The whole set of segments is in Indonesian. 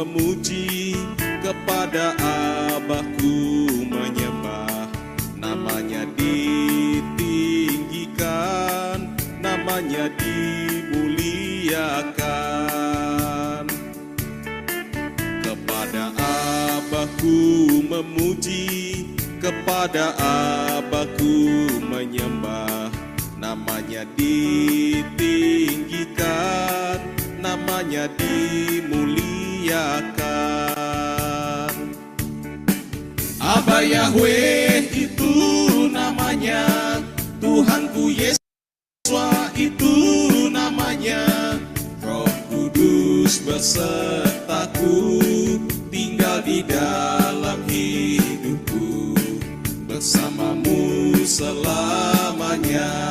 memuji, kepada Abahku menyembah. Namanya ditinggikan, namanya dimuliakan. Kepada Abahku memuji, kepada Abahku menyembah. Namanya ditinggikan, namanya dimuliakan. Abah Yahweh itu namanya, Tuhanku Yesus itu namanya. Roh Kudus besertaku, tinggal di dalam hidupku, bersamamu selamanya.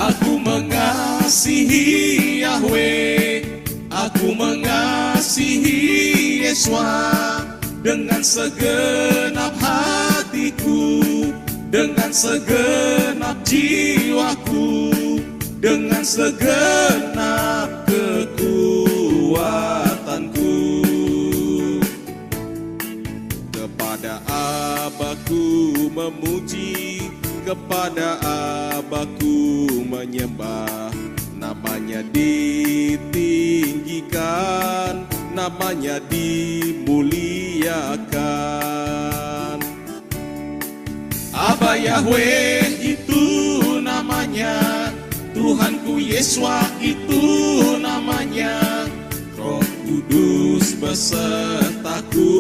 Aku mengasihi Yahweh, aku mengasihi Yeshua, dengan segenap hatiku, dengan segenap jiwaku, dengan segenap kekuatanku. Kepada Abahku memuji, kepada Abahku menyembah. Namanya ditinggikan, namanya dimuliakan. Abah Yahweh itu namanya, Tuhanku Yeshua itu namanya. Roh Kudus besertaku,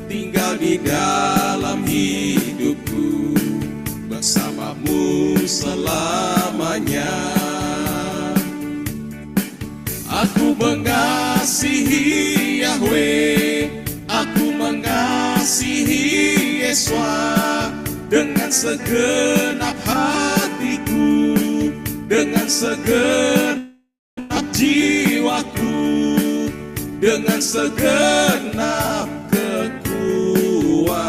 tinggal di dalam hidupku, bersamamu selamanya. Aku mengasihi Yahweh, aku mengasihi Yeshua, dengan segenap hatiku, dengan segenap jiwaku, dengan segenap kekuatanku.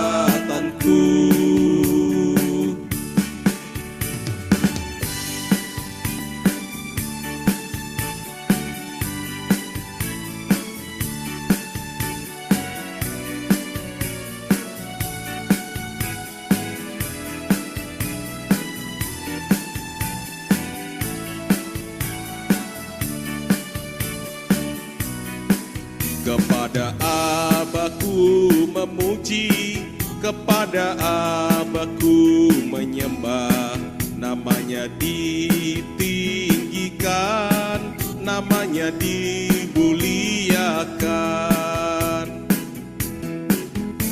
Kepada Abahku memuji, kepada Abahku menyembah. Namanya ditinggikan, namanya dimuliakan.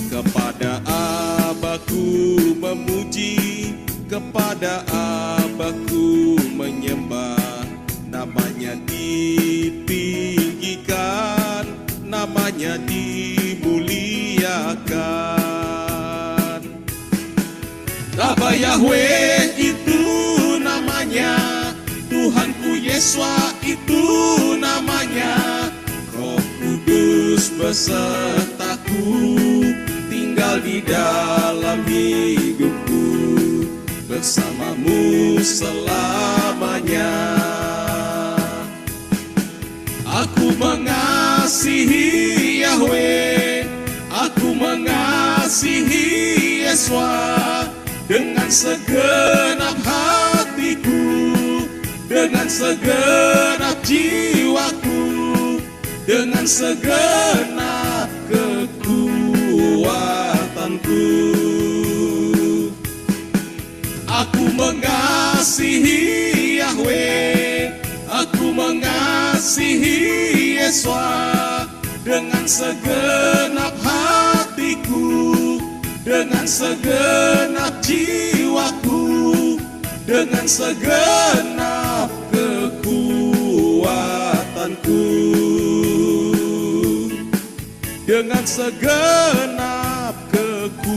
Kepada Abahku memuji, kepada Abahku menyembah. Namanya ditinggikan, namanya dimuliakan. Abah Yahweh itu namanya, Tuhanku Yeshua itu namanya. Roh Kudus besertaku, tinggal di dalam hidupku, bersamamu selamanya. Aku mengasihi Yahweh, aku mengasihi Yeshua, dengan segenap hatiku, dengan segenap jiwaku, dengan segenap kekuatanku. Aku mengasihi Yahweh, aku mengasihi Yeshua, dengan segenap hatiku, dengan segenap jiwaku, dengan segenap kekuatanku, dengan segenap kekuatanku.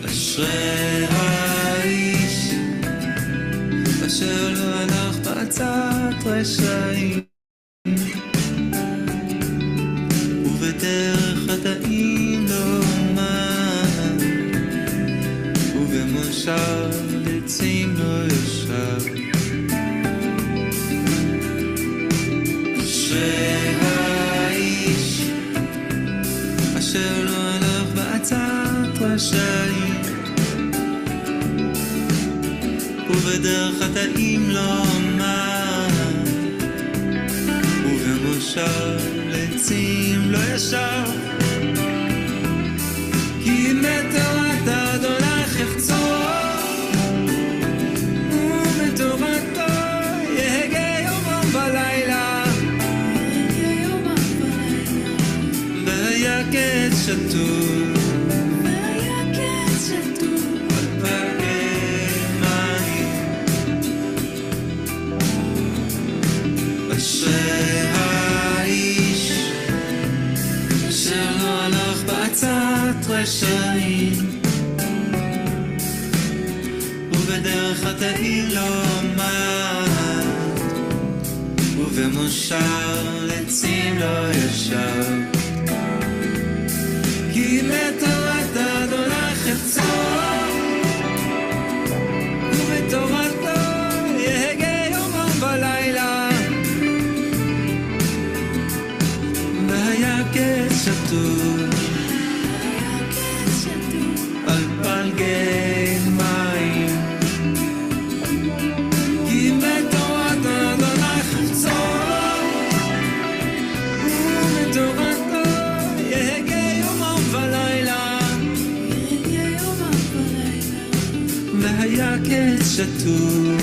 אשרי האיש אשר לא הלך בעצת רשעים ובדרך חטאים לא עמד ובמושב עצים לא ישב. אשרי האיש אשר לא הלך בעצת רשעים ובדרך חטאים לא עמד ובמושב עצים לא ישב. כי מתורת אדוני חפצו ומתורתו יהגה יומם ולילה והיה קץ שטוף אשרי האיש אשר לא הלך בעצת רשעים ובדרך חטאים לא עמד ובמושב עצים לא ישב. כי מתורת אדוני חפצו ובתורתו יהגה יומם ולילה והיה קץ שטוף על פלגי מים. כי מתורת אדוני חפצו ובתורתו יהגה יומם ולילה והיה קץ שטוף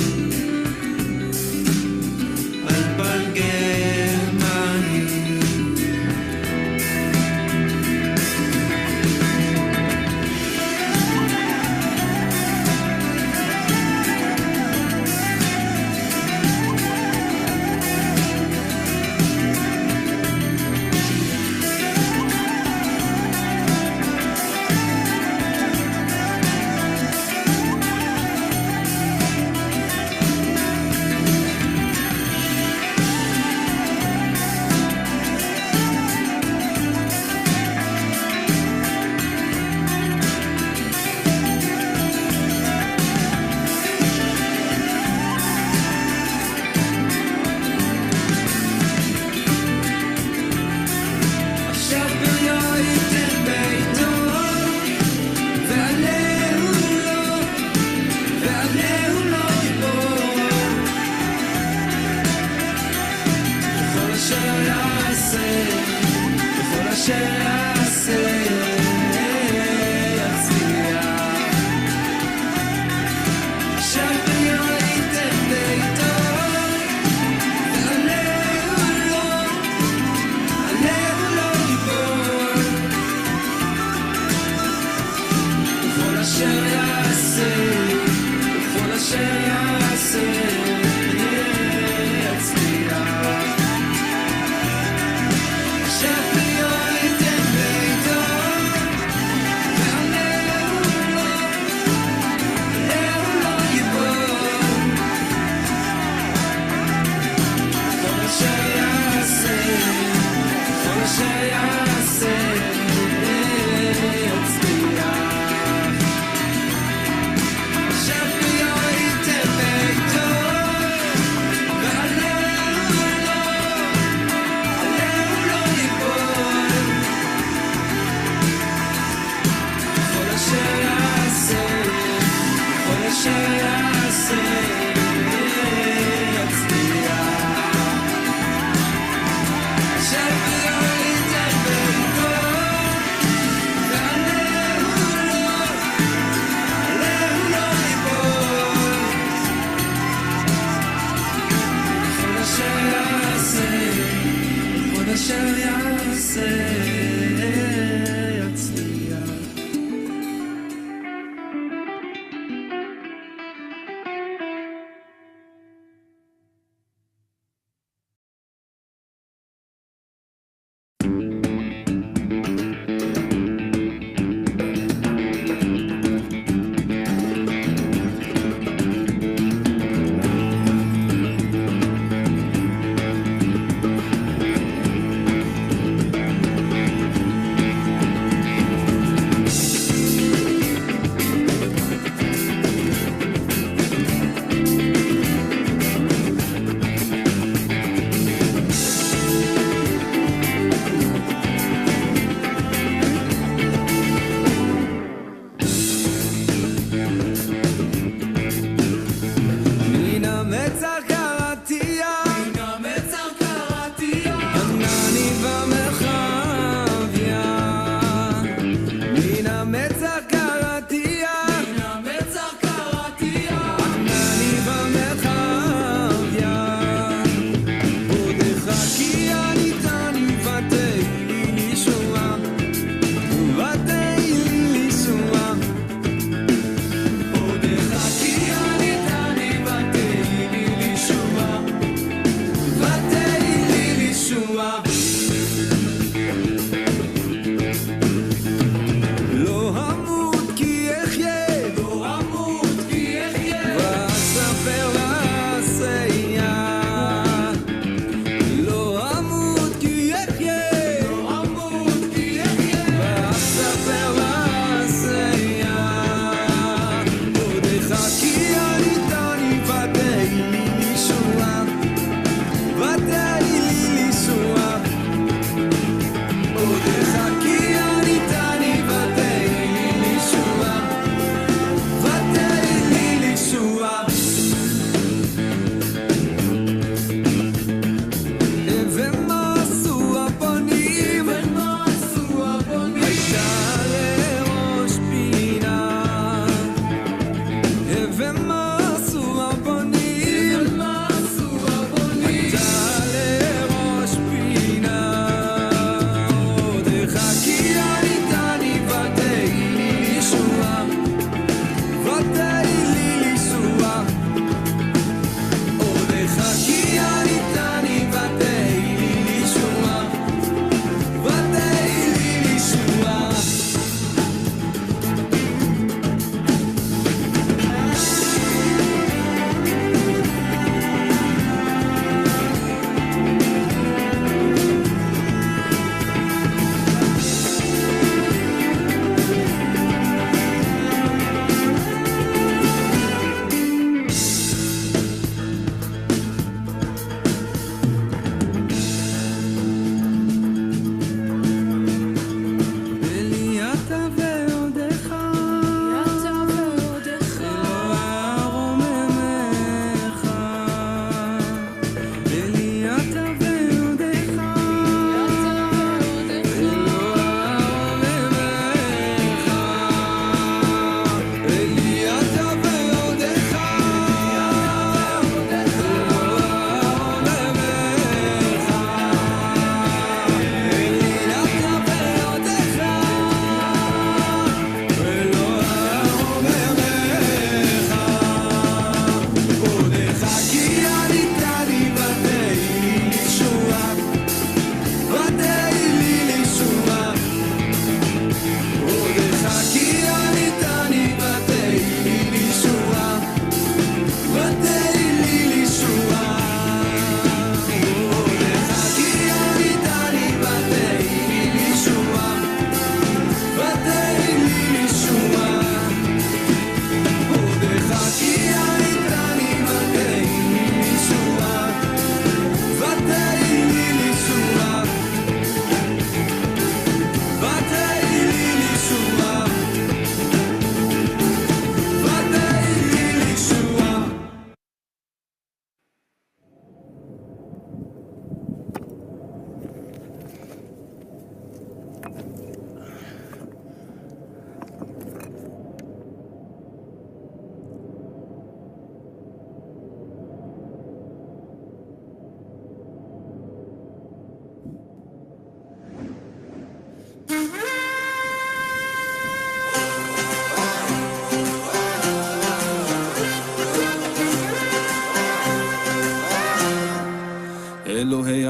על פלגי מים.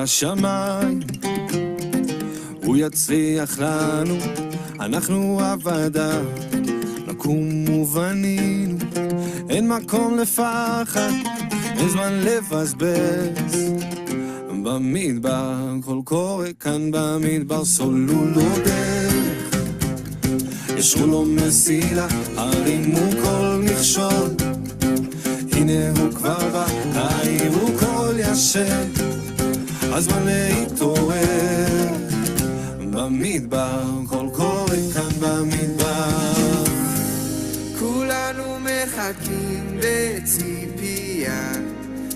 השמיים, הוא יצליח לנו, אנחנו עבדה, נקום ובנינו, אין מקום לפחד, אין זמן לבזבז. במדבר, כל קורא כאן במדבר, סולו לו דרך, ישרו לו מסילה, הרימו כל מכשול, הנה הוא כבר בא, העירו כל ישן, הזמן להתעורר. במדבר, כל קורא כאן במדבר, כולנו מחכים בציפייה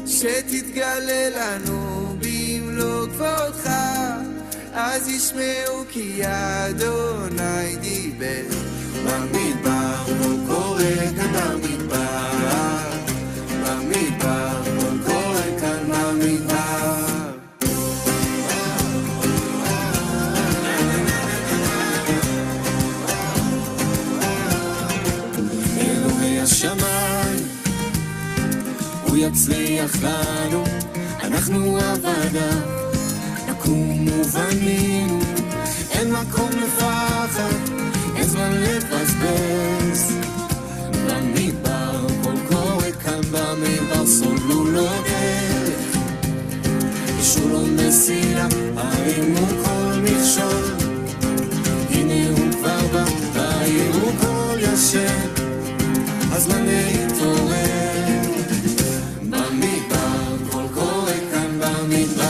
שתתגלה לנו במלוא כבודך, אז ישמעו כי אדוני דיבר. במדבר, כל קורא כאן במדבר, במדבר, כל קורא כאן במדבר. אלוהי השמיים, הוא יצליח לנו, אנחנו עבדה, נקום ובנינו, אין מקום לפחד, אין זמן לבזבז. במדבר, כל קורא כאן במדבר, סולו לו דרך, ישרו לו מסילה, הרימו כל מכשול, הנה הוא כבר בא, העירו כל ישן, הזמן להתעורר. במדבר, כל קורא כאן במדבר,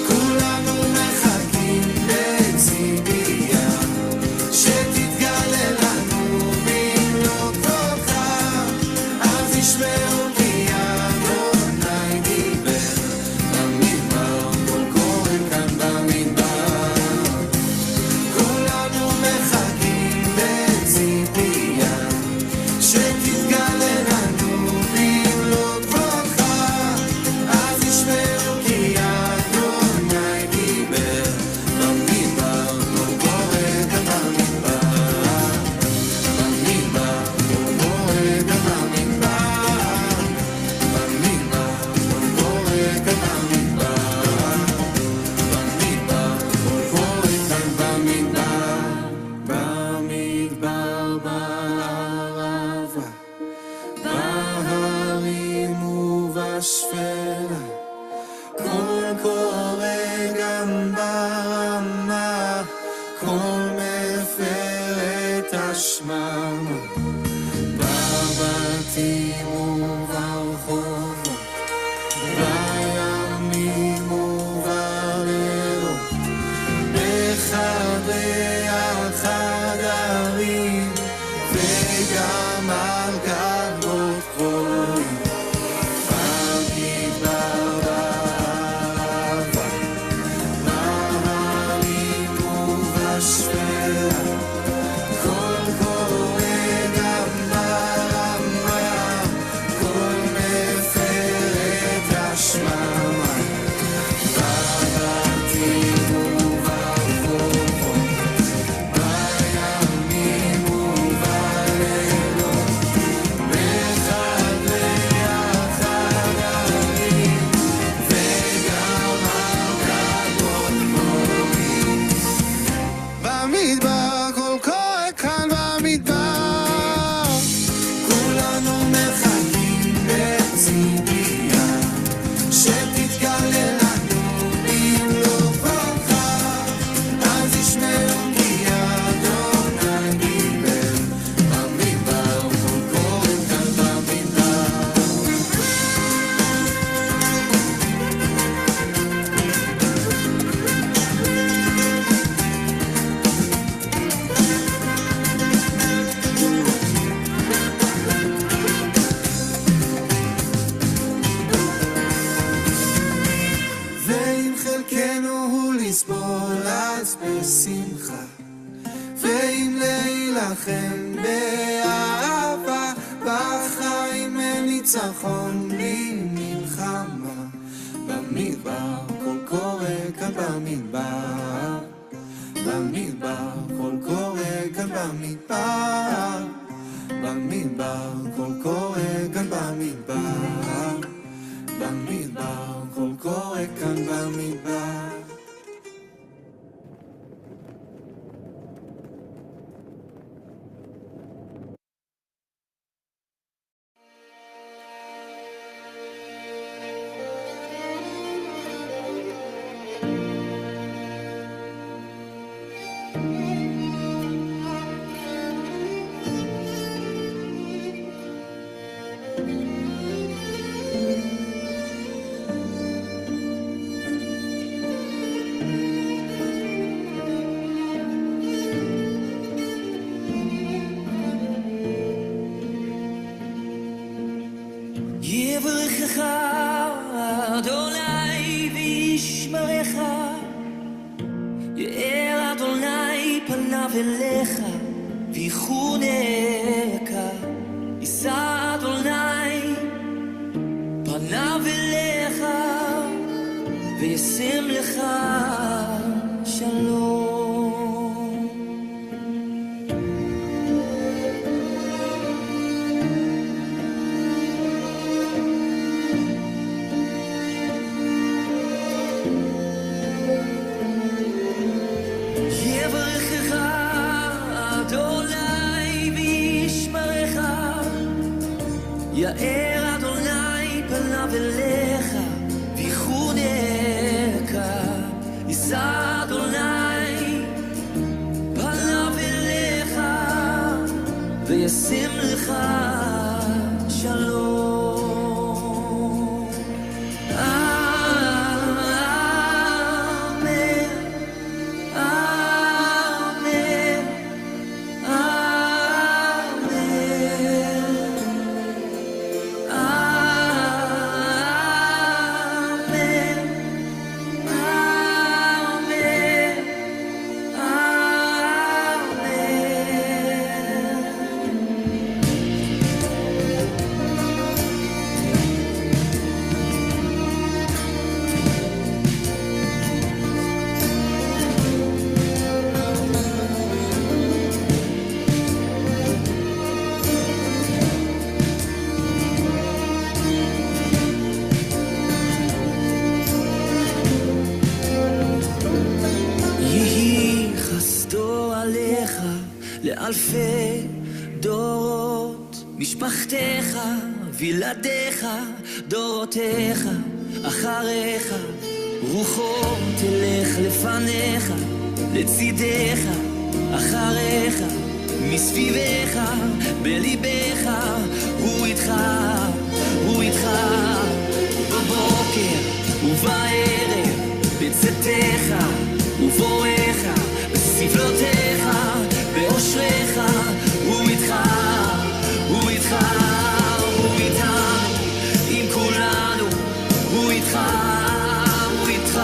כולנו מחכים בציפייה שתתגלה לנו במלוא כבודך, אז ישמעו כי אדוני דיבר. במדבר, כל קורא כאן במדבר, כולנו מחכים בציפייה שתתגלה לנו במלוא כבודך, אז ישמעו כי אדוני דיבר. במדבר, כל קורא כאן במדבר, במדבר, כל קורא כאן במדבר, במדבר, כל קורא כאן במדבר, במדבר, כל קורא כאן במדבר. במדבר, בערבה, בהרים ובשפלה, כל קורא גם ברמה, כל מפר את השממה, בבתים וברחובות, בימים ובלילות, בחדרי החדרים וגם על גגות גבוהים. במדבר, בערבה, בהרים ובשפלה, כל קורא גם ברמה, כל מפר את השממה, בבתים וברחובות, בימים ובלילות, בחדרי החדרים וגם על גגות גבוהים. במדבר, כל קורא כאן במדבר, כולנו מחכים בציפייה שתתגלה לנו במלוא כבודך, אז ישמעו כי אדוני דיבר. במדבר, כל קורא כאן במדבר, ואם חלקנו הוא לסבול אז בשמחה, ואם להילחם באהבה, בחיים אין ניצחון בלי מלחמה. במדבר, כל קורא כאן במדבר, במדבר, כל קורא כאן במדבר, במדבר, כל קורא כאן במדבר, במדבר, כל קורה כאן במדבר. יברכך אדוני וישמרך, יאר אדוני פניו אליך ויחונך, יישא אדוני פניו אליך וישם לך שלום. יאר אדוני פניו אליך ויחונך, יישא אדוני פניו אליך וישם לך שלום. לאלפי דורות, משפחתך וילדיך דורותיך אחריך, רוחו תלך לפניך לצידך אחריך, מסביבך בליבך, הוא איתך, הוא איתך בבוקר ובערב, בצאתך ובואך, בסבלותיך באושריך, הוא איתך, הוא איתך, הוא איתנו, עם כולנו, הוא איתך, הוא איתך.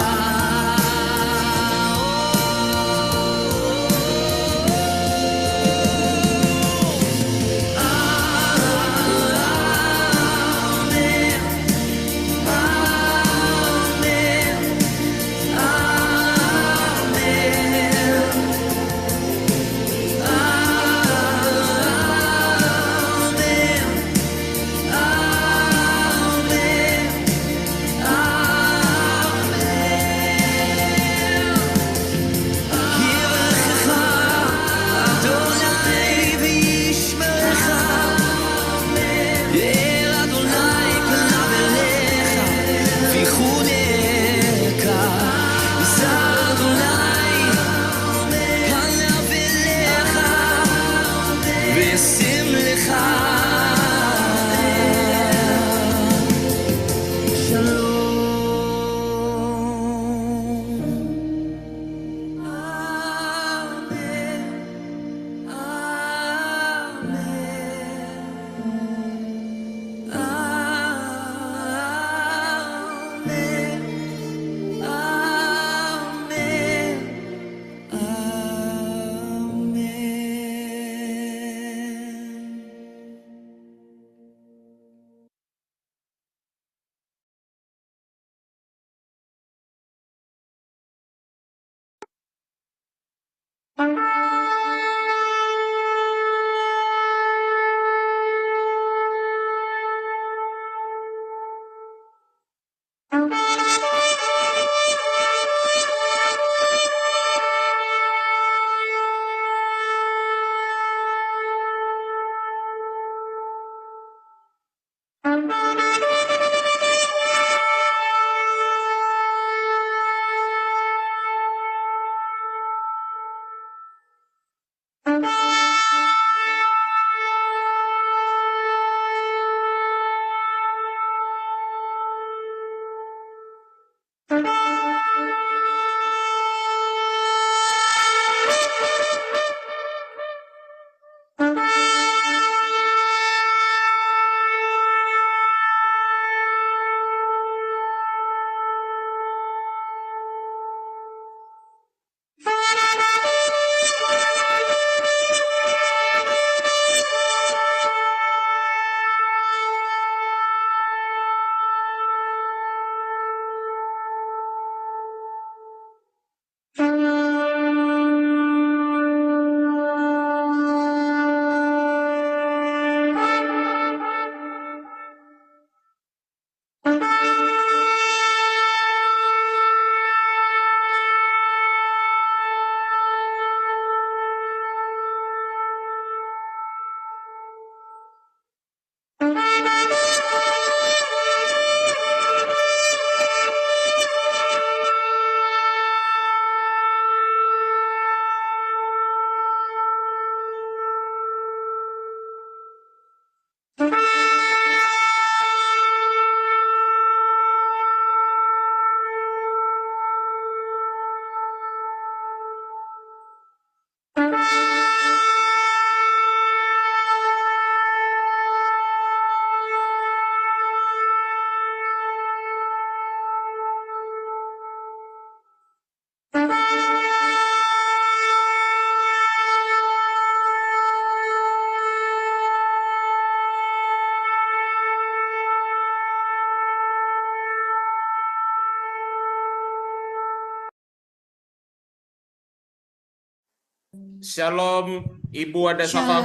Shalom, Ibu ada Safaf.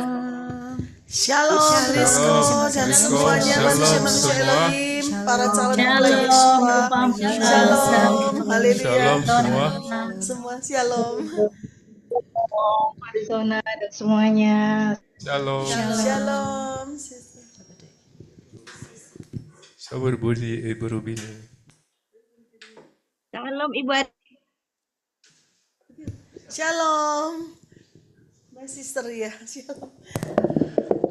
Shalom Rizko dan semuanya manusia-manusia Elohim, para calon mempelai Yeshua. Shalom, haleluya. Semua shalom. Arizona dan semuanya. Shalom. Shalom. Sabar Budi, Ibu Rubin. Shalom Ibu. Shalom. My sister ya. Shalom.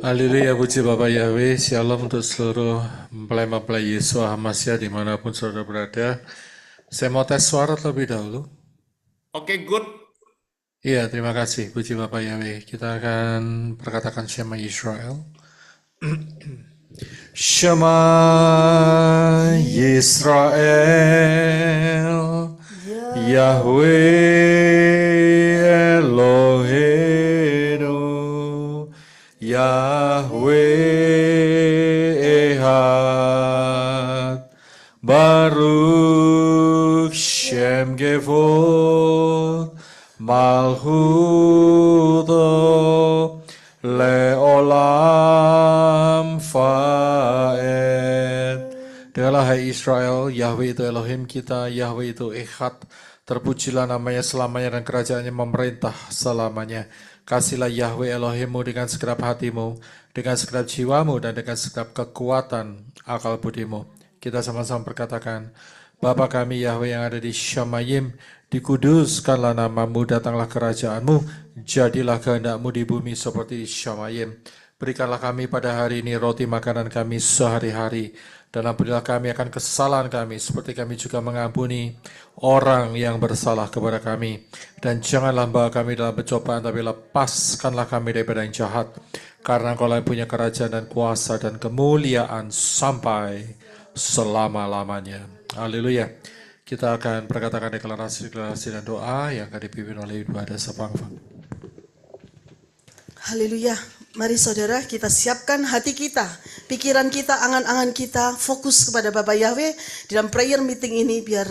Haleluya, puji Bapak Yahweh. Shalom untuk seluruh mempelai-mempelai Yeshua Hamasya dimanapun saudara berada. Saya mau tes suara terlebih dahulu. Oke, good. Iya, terima kasih, puji Bapak Yahweh. Kita akan perkatakan Shema Yisrael. Shema Yisrael, Yahweh Eloheinu, Yahweh Ehad, Baruch Shem Gevod, Malchuto Leolam Faed. Dengarlah hai Israel, Yahweh itu Elohim kita, Yahweh itu Ehad. Terpujilah namanya selamanya dan kerajaannya memerintah selamanya. Kasihlah Yahweh Elohimmu dengan segenap hatimu, dengan segenap jiwamu, dan dengan segenap kekuatan akal budimu. Kita sama-sama berkatakan, Bapa kami Yahweh yang ada di Shamayim, dikuduskanlah namamu, datanglah kerajaanmu, jadilah kehendakmu di bumi seperti di Shamayim. Berikanlah kami pada hari ini roti makanan kami sehari-hari, dan ampunilah kami akan kesalahan kami, seperti kami juga mengampuni orang yang bersalah kepada kami. Dan janganlah bawa kami dalam pencobaan, tapi lepaskanlah kami daripada yang jahat. Karena Engkau yang punya kerajaan dan kuasa dan kemuliaan sampai selama-lamanya. Haleluya. Kita akan berkatakan deklarasi dan doa yang akan dipimpin oleh Ibu Ada Sapangfang. Haleluya. Mari saudara kita siapkan hati kita, pikiran kita, angan-angan kita, fokus kepada Bapak Yahweh dalam prayer meeting ini, biar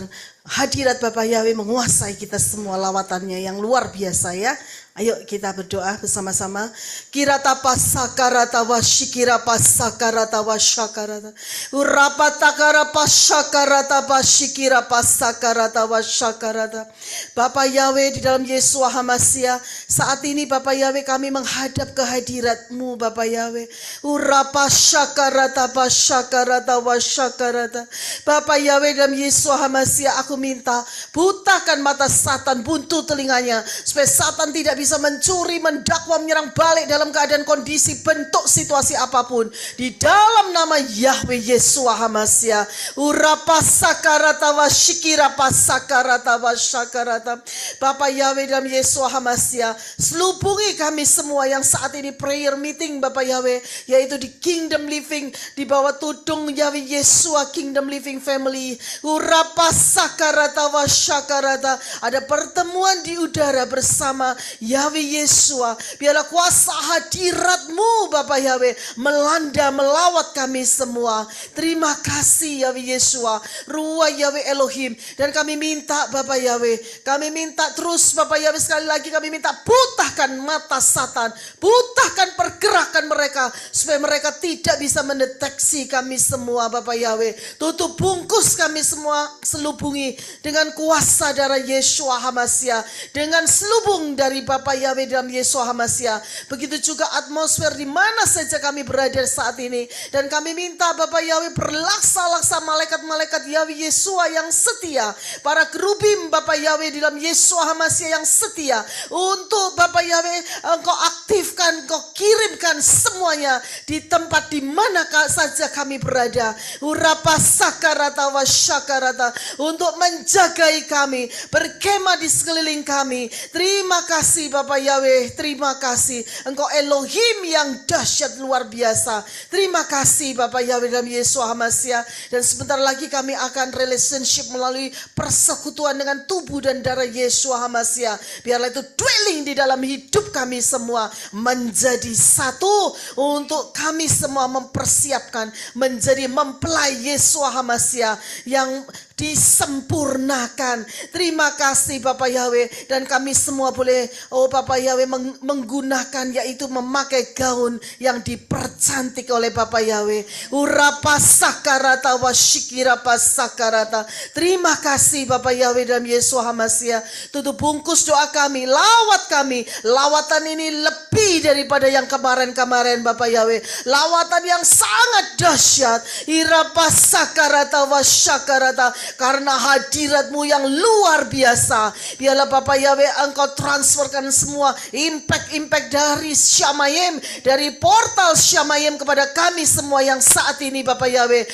hadirat Bapak Yahweh menguasai kita semua, lawatannya yang luar biasa ya. Ayo kita berdoa bersama-sama. Kirata pasakarata wasyikira pasakarata wasyakarata. Urapatakara pasakarata wasyikira pasakarata wasyakarata. Bapak Yahweh di dalam Yeshua Hamasya, saat ini Bapak Yahweh kami menghadap kehadirat-Mu Bapak Yahweh. Urapasakarata pasakarata wasyakarata. Bapak Yahweh dalam Yeshua Hamasya, aku minta butakan mata Satan, buntu telinganya, supaya Satan tidak bisa mencuri, mendakwa, menyerang balik dalam keadaan kondisi, bentuk, situasi apapun. Di dalam nama Yahweh Yeshua Hamasya. Urapasakarata wasyikira pasakarata wasyakarata. Bapak Yahweh dalam Yeshua Hamasya, selubungi kami semua yang saat ini prayer meeting Bapak Yahweh, yaitu di Kingdom Living, di bawah tudung Yahweh Yeshua Kingdom Living Family. Urapasakarata wasyakarata. Ada pertemuan di udara bersama Yahweh Yeshua. Biarlah kuasa hadirat-Mu Bapak Yahweh melanda, melawat kami semua. Terima kasih Yahweh Yeshua, Ruah Yahweh Elohim. Dan kami minta Bapak Yahweh, kami minta terus Bapak Yahweh, sekali lagi kami minta butahkan mata Satan, butahkan pergerakan mereka, supaya mereka tidak bisa mendeteksi kami semua Bapak Yahweh. Tutup bungkus kami semua, selubungi dengan kuasa darah Yeshua Hamasya, dengan selubung dari Bapak Yahweh dalam Yeshua Hamasya. Begitu juga atmosfer di mana saja kami berada saat ini. Dan kami minta Bapak Yahweh, berlaksa-laksa malaikat-malaikat Yahweh Yeshua yang setia, para kerubim Bapak Yahweh di dalam Yeshua Hamasya yang setia, untuk Bapak Yahweh Engkau aktifkan, Engkau kirimkan semuanya di tempat di mana saja kami berada. Urapasakarata wasyakarata, untuk menjagai kami, berkemah di sekeliling kami. Terima kasih Bapak Yahweh, terima kasih. Engkau Elohim yang dahsyat luar biasa. Terima kasih Bapak Yahweh dalam Yeshua Hamasya. Dan sebentar lagi kami akan relationship melalui persekutuan dengan tubuh dan darah Yeshua Hamasya. Biarlah itu dwelling di dalam hidup kami semua, menjadi satu, untuk kami semua mempersiapkan menjadi mempelai Yeshua Hamasya yang disempurnakan. Terima kasih Bapak Yahweh, dan kami semua boleh Bapak Yahweh menggunakan, yaitu memakai gaun yang dipercantik oleh Bapak Yahweh. Urapa sakarata wasyikira pasakarata. Terima kasih Bapak Yahweh dalam Yesus HaMasiah. Tutup bungkus doa kami, lawat kami. Lawatan ini lebih daripada yang kemarin-kemarin Bapak Yahweh. Lawatan yang sangat dahsyat. Irapa sakarata wasyakarata. Karena hadirat-Mu yang luar biasa. Biarlah Bapak Yahweh Engkau transferkan semua impact dari Syamayim, dari portal Syamayim kepada kami semua yang saat ini Bapak Yahweh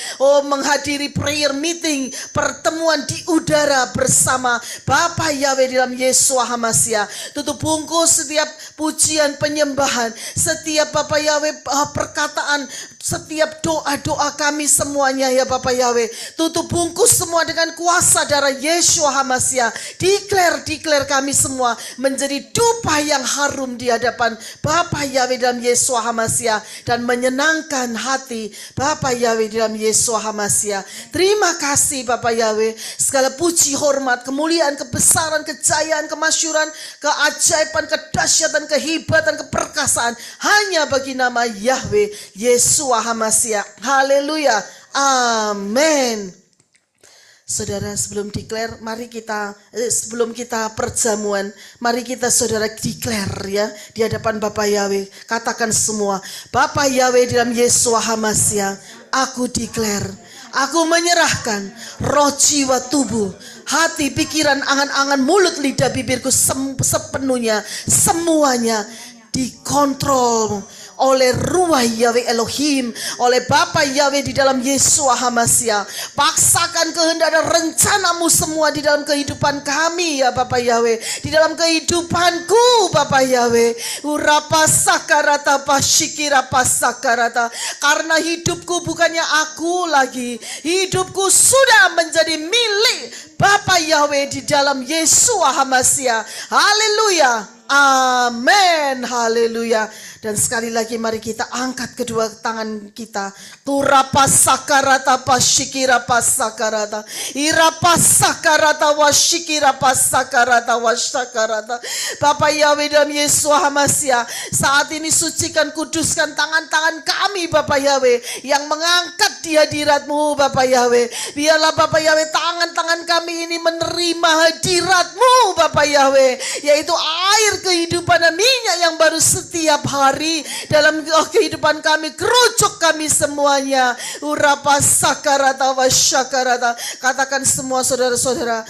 menghadiri prayer meeting, pertemuan di udara bersama Bapak Yahweh dalam Yesus HaMasiah. Tutup bungkus setiap pujian penyembahan, setiap Bapak Yahweh perkataan, setiap doa-doa kami semuanya ya Bapak Yahweh. Tutup bungkus semua dengan kuasa darah Yesus HaMasiah. Declare kami semua menjadi dupa yang harum di hadapan Bapak Yahweh dalam Yesus HaMasiah, dan menyenangkan hati Bapak Yahweh dalam Yesus HaMasiah. Terima kasih Bapak Yahweh. Segala puji, hormat, kemuliaan, kebesaran, kejayaan, kemasyuran, keajaiban, kedahsyatan, kehebatan, keperkasaan hanya bagi nama Yahweh Yesus HaMasiah. Haleluya. Amin. Saudara, sebelum declare, mari kita sebelum kita perjamuan, mari kita saudara declare ya di hadapan Bapak Yahweh. Katakan semua, Bapak Yahweh dalam Yesus HaMasiah, aku declare, aku menyerahkan roh, jiwa, tubuh, hati, pikiran, angan-angan, mulut, lidah, bibirku sepenuhnya, semuanya dikontrol oleh Ruah Yahweh Elohim, oleh Bapa Yahweh di dalam Yesus HaMasiah. Paksakan kehendak dan rencana-Mu semua di dalam kehidupan kami ya Bapa Yahweh, di dalam kehidupanku Bapa Yahweh. Urapa sakarata pasyikira pasakarata. Karena hidupku bukannya aku lagi, hidupku sudah menjadi milik Bapa Yahweh di dalam Yesus HaMasiah. Haleluya. Amin. Haleluya. Dan sekali lagi mari kita angkat kedua tangan kita. Turapa sakarata pasyikira pasakarata. Irapa sakarata wasyikira pasakarata wasyakarata. Bapak Yahweh dalam Yesus HaMasiah, saat ini sucikan, kuduskan tangan-tangan kami Bapak Yahweh yang mengangkat di hadirat-Mu Bapak Yahweh. Biarlah Bapak Yahweh tangan-tangan kami ini menerima hadirat-Mu Bapak Yahweh, yaitu air kehidupan dan minyak yang baru setiap hari dalam kehidupan kami, kerucuk kami semuanya. Urapa sakarata wasyakarata. Katakan semua saudara-saudara,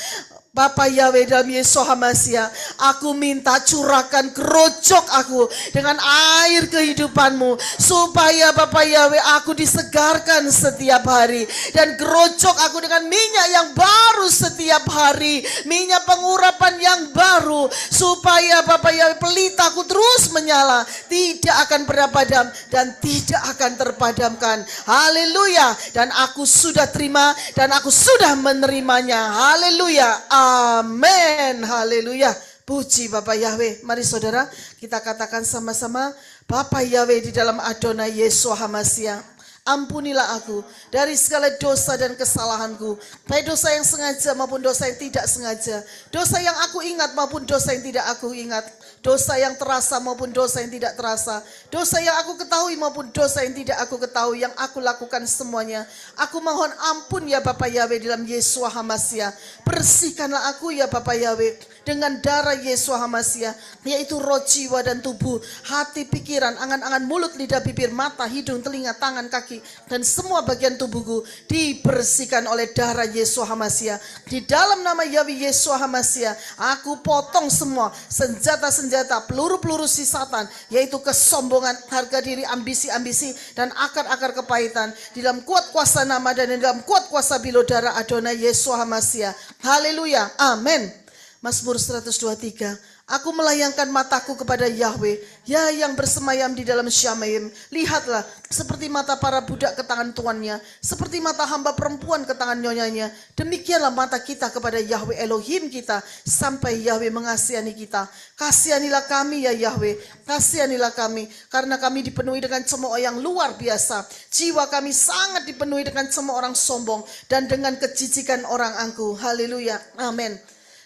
Bapak Yahweh dalam Yesus HaMasiah, aku minta curahkan kerucuk aku dengan air kehidupan-Mu, supaya Bapak Yahweh aku disegarkan setiap hari, dan kerucuk aku dengan minyak yang baru setiap hari, minyak pengurapan yang baru, supaya Bapak Yahweh pelitaku terus menyala, tidak akan pernah padam dan tidak akan terpadamkan. Haleluya. Dan aku sudah terima dan aku sudah menerimanya. Haleluya. Amin. Haleluya. Puji Bapak Yahweh. Mari saudara kita katakan sama-sama, Bapak Yahweh di dalam Adonai Yesus HaMasiah, ampunilah aku dari segala dosa dan kesalahanku, baik dosa yang sengaja maupun dosa yang tidak sengaja, dosa yang aku ingat maupun dosa yang tidak aku ingat, dosa yang terasa maupun dosa yang tidak terasa, dosa yang aku ketahui maupun dosa yang tidak aku ketahui, yang aku lakukan semuanya. Aku mohon ampun ya Bapak Yahweh dalam Yesus HaMasiah. Bersihkanlah aku ya Bapak Yahweh dengan darah Yesus HaMasiah, yaitu roh, jiwa, dan tubuh, hati, pikiran, angan-angan, mulut, lidah, bibir, mata, hidung, telinga, tangan, kaki, dan semua bagian tubuhku dibersihkan oleh darah Yesus HaMasiah. Di dalam nama Yahweh Yesus HaMasiah, aku potong semua senjata-senjata, peluru-peluru si Satan, yaitu kesombongan, harga diri, ambisi-ambisi, dan akar-akar kepahitan, di dalam kuat kuasa nama dan di dalam kuat kuasa bilo darah Adonai Yesus HaMasiah. Haleluya. Amin. Mazmur 123. Aku melayangkan mataku kepada Yahweh, ya yang bersemayam di dalam Syamaim. Lihatlah, seperti mata para budak ke tangan tuannya, seperti mata hamba perempuan ke tangan nyonyanya. Demikianlah mata kita kepada Yahweh Elohim kita, sampai Yahweh mengasihani kita. Kasihanilah kami ya Yahweh, kasihanilah kami, karena kami dipenuhi dengan cemooh yang luar biasa. Jiwa kami sangat dipenuhi dengan cemooh orang sombong, dan dengan kejijikan orang angkuh. Haleluya, amin.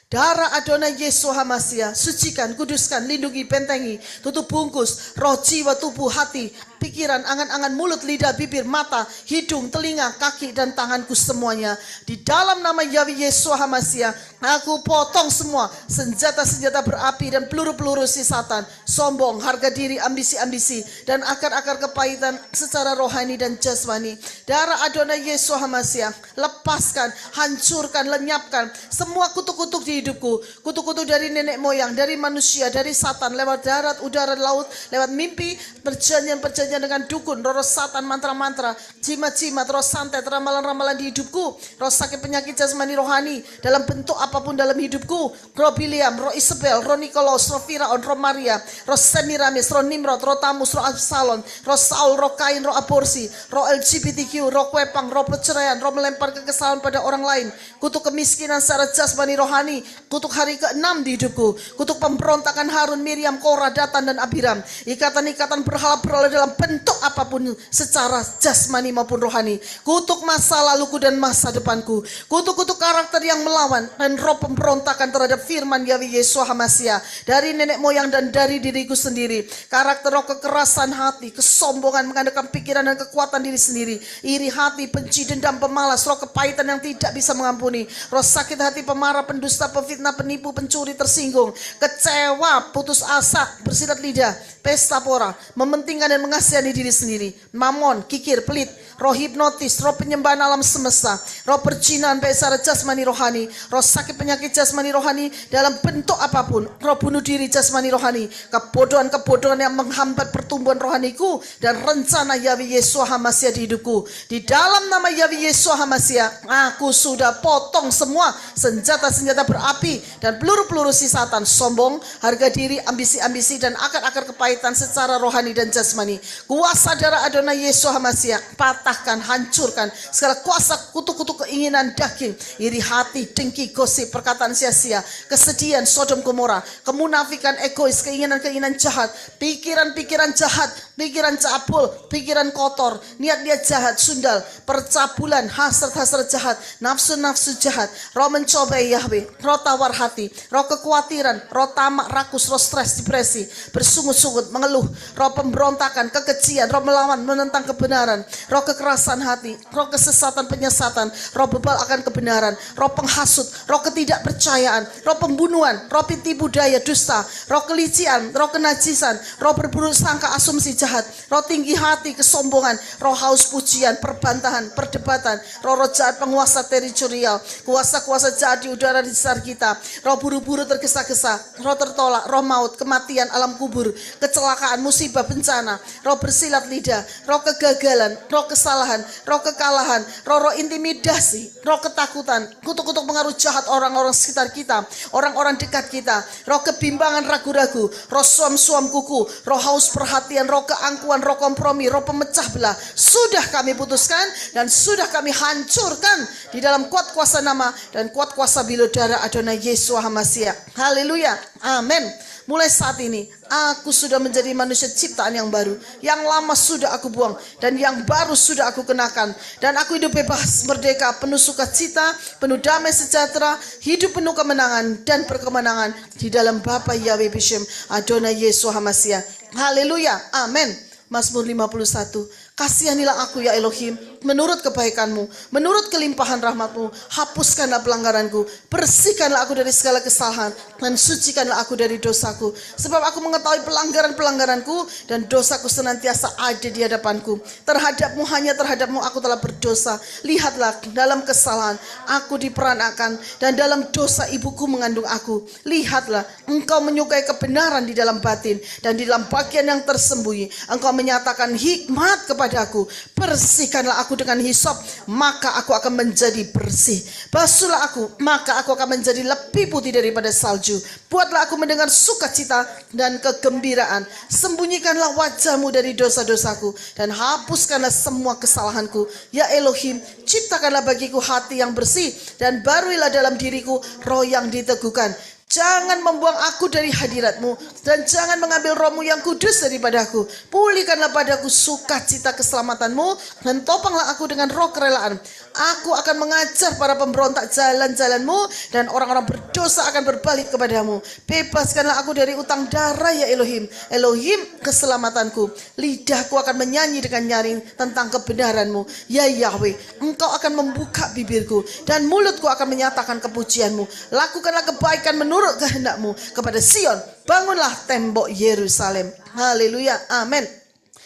Darah Adonai Yesus Hamasia, sucikan, kuduskan, lindungi, bentengi, tutup bungkus, roh, jiwa, tubuh, hati, pikiran, angan-angan, mulut, lidah, bibir, mata, hidung, telinga, kaki, dan tanganku semuanya. Di dalam nama Yahweh Yesus Hamasia, aku potong semua senjata-senjata berapi dan peluru-peluru si Satan, sombong, harga diri, ambisi-ambisi, dan akar-akar kepahitan secara rohani dan jasmani. Darah Adonai Yesus Hamasia, lepaskan, hancurkan, lenyapkan semua kutuk-kutuk di hidupku, kutuk-kutuk dari nenek moyang, dari manusia, dari Satan, lewat darat, udara, laut, lewat mimpi, perjanjian-perjanjian dengan dukun, roh Satan, mantra-mantra, jimat-jimat, roh santet, ramalan-ramalan di hidupku, roh sakit penyakit jasmani rohani dalam bentuk apapun dalam hidupku, roh Biliam, roh Isabel, roh Nikolaus, roh Firaun, roh Maria, roh Semiramis, roh Nimrod, roh Tamus, roh Absalom, roh Saul, roh Kain, roh aborsi, roh LGBTQ, roh kwepang, roh perceraian, roh melempar kekesalan pada orang lain, kutuk kemiskinan secara jasmani rohani, kutuk hari ke-6 di hidupku, kutuk pemberontakan Harun, Miriam, Korah, Datan, dan Abiram, ikatan-ikatan berhala-berhala dalam bentuk apapun secara jasmani maupun rohani, kutuk masa laluku dan masa depanku, kutuk-kutuk karakter yang melawan dan roh pemberontakan terhadap firman Yahweh Yesus Hamasia dari nenek moyang dan dari diriku sendiri, karakter roh kekerasan hati, kesombongan, mengandalkan pikiran dan kekuatan diri sendiri, iri hati, benci, dendam, pemalas, roh kepahitan yang tidak bisa mengampuni, roh sakit hati, pemarah, pendusta, pefitnah, penipu, pencuri, tersinggung, kecewa, putus asa, bersilat lidah, pesta pora, mementingkan dan mengasihani diri sendiri, mamon, kikir, pelit, roh hipnotis, roh penyembahan alam semesta, roh percinahan baik secara jasmani rohani, roh sakit penyakit jasmani rohani dalam bentuk apapun, roh bunuh diri jasmani rohani, kebodohan-kebodohan yang menghambat pertumbuhan rohaniku dan rencana Yahweh Yesus Hamasia di hidupku. Di dalam nama Yahweh Yesus Hamasia, aku sudah potong semua senjata-senjata berapi dan peluru-peluru si Satan, sombong, harga diri, ambisi-ambisi, dan akar-akar kepahitan secara rohani dan jasmani. Kuasa darah Adonai Yesus Hamasia, patahkan, hancurkan segala kuasa kutuk-kutuk keinginan daging, iri hati, dengki, gosip, perkataan sia-sia, kesedihan, Sodom Gomora, kemunafikan, egois, keinginan-keinginan jahat, pikiran-pikiran jahat, pikiran cabul, pikiran kotor, niat-niat jahat, sundal, percabulan, hasrat-hasrat jahat, nafsu-nafsu jahat, roh mencobai Yahweh, roh tawar hati, roh kekhawatiran, roh tamak, rakus, roh stres, depresi, bersungut-sungut, mengeluh, roh pemberontakan, kekejian, roh melawan, menentang kebenaran, roh kekerasan hati, roh kesesatan, penyesatan, roh bebal akan kebenaran, roh penghasut, roh ketidakpercayaan, roh pembunuhan, roh tipu daya, dusta, roh kelician, roh kenajisan, roh berburuk sangka, asumsi jahat, roh tinggi hati, kesombongan, roh haus pujian, perbantahan, perdebatan, roh jahat penguasa teritorial, kuasa-kuasa jahat di udara di sekitar kita, roh buru-buru tergesa-gesa, roh tertolak, roh maut, kematian, alam kubur, kecelakaan, musibah, bencana, roh bersilat lidah, roh kegagalan, roh kesalahan, roh kekalahan, roh intimidasi, roh ketakutan, kutuk-kutuk pengaruh jahat orang-orang sekitar kita, orang-orang dekat kita, roh kebimbangan, ragu-ragu, roh suam-suam kuku, roh haus perhatian, roh keangkuhan, roh kompromi, roh pemecah belah, sudah kami putuskan dan sudah kami hancurkan di dalam kuat kuasa nama dan kuat kuasa bilo darah Adonai Yesus Hamasia. Haleluya, amin. Mulai saat ini aku sudah menjadi manusia ciptaan yang baru. Yang lama sudah aku buang dan yang baru sudah aku kenakan. Dan aku hidup bebas, merdeka, penuh sukacita, penuh damai sejahtera, hidup penuh kemenangan dan perkemenangan di dalam Bapa Yahweh Bishem Adonai Yesus Hamasia. Haleluya, amin. Mazmur 51. Kasihanilah aku ya Elohim, menurut kebaikanmu, menurut kelimpahan rahmatmu, hapuskanlah pelanggaranku, bersihkanlah aku dari segala kesalahan, dan sucikanlah aku dari dosaku. Sebab aku mengetahui pelanggaran-pelanggaranku, dan dosaku senantiasa ada di hadapanku. Terhadapmu, hanya terhadapmu aku telah berdosa. Lihatlah, dalam kesalahan aku diperanakan, dan dalam dosa ibuku mengandung aku. Lihatlah, engkau menyukai kebenaran di dalam batin, dan di dalam bagian yang tersembunyi, engkau menyatakan hikmat kepada aku. Bersihkanlah aku dengan hisop, maka aku akan menjadi bersih. Basuhlah aku, maka aku akan menjadi lepas lebih putih daripada salju. Buatlah aku mendengar sukacita dan kegembiraan. Sembunyikanlah wajahmu dari dosa-dosaku dan hapuskanlah semua kesalahanku. Ya Elohim, ciptakanlah bagiku hati yang bersih dan baruilah dalam diriku roh yang diteguhkan. Jangan membuang aku dari hadiratmu dan jangan mengambil rohmu yang kudus daripadaku. Pulihkanlah padaku sukacita keselamatanmu dan topanglah aku dengan roh kerelaan. Aku akan mengajar para pemberontak jalan-jalanmu dan orang-orang berdosa akan berbalik kepadamu. Bebaskanlah aku dari utang darah ya Elohim. Elohim keselamatanku. Lidahku akan menyanyi dengan nyaring tentang kebenaranmu. Ya Yahweh, engkau akan membuka bibirku dan mulutku akan menyatakan kepujianmu. Lakukanlah kebaikan menurut kehendakmu kepada Sion. Bangunlah tembok Yerusalem. Haleluya. Amin.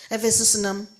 Efesus 6.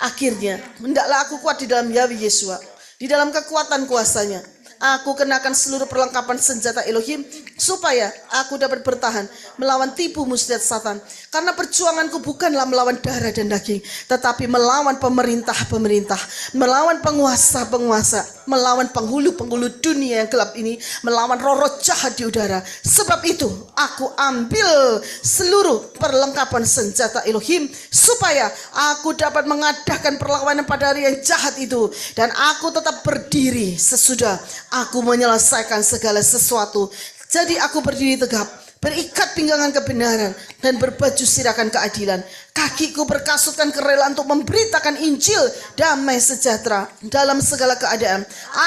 Akhirnya, hendaklah aku kuat di dalam Yahweh Yeshua, di dalam kekuatan kuasanya. Aku kenakan seluruh perlengkapan senjata Elohim supaya aku dapat bertahan melawan tipu muslihat Satan. Karena perjuanganku bukanlah melawan darah dan daging, tetapi melawan pemerintah-pemerintah, melawan penguasa-penguasa, melawan penghulu-penghulu dunia yang gelap ini, melawan roh-roh jahat di udara. Sebab itu aku ambil seluruh perlengkapan senjata Elohim supaya aku dapat mengadakan perlawanan pada hari yang jahat itu, dan aku tetap berdiri sesudah aku menyelesaikan segala sesuatu. Jadi aku berdiri tegap, berikat pinggangan kebenaran dan berbaju sirakan keadilan. Kakiku berkasutkan kerelaan untuk memberitakan Injil damai sejahtera dalam segala keadaan.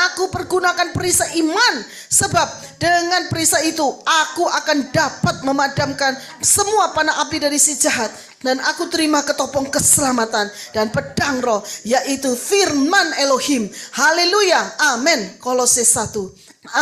Aku pergunakan perisai iman, sebab dengan perisai itu aku akan dapat memadamkan semua panah api dari si jahat. Dan aku terima ketopong keselamatan dan pedang roh, yaitu firman Elohim. Haleluya, amin. Kolose 1.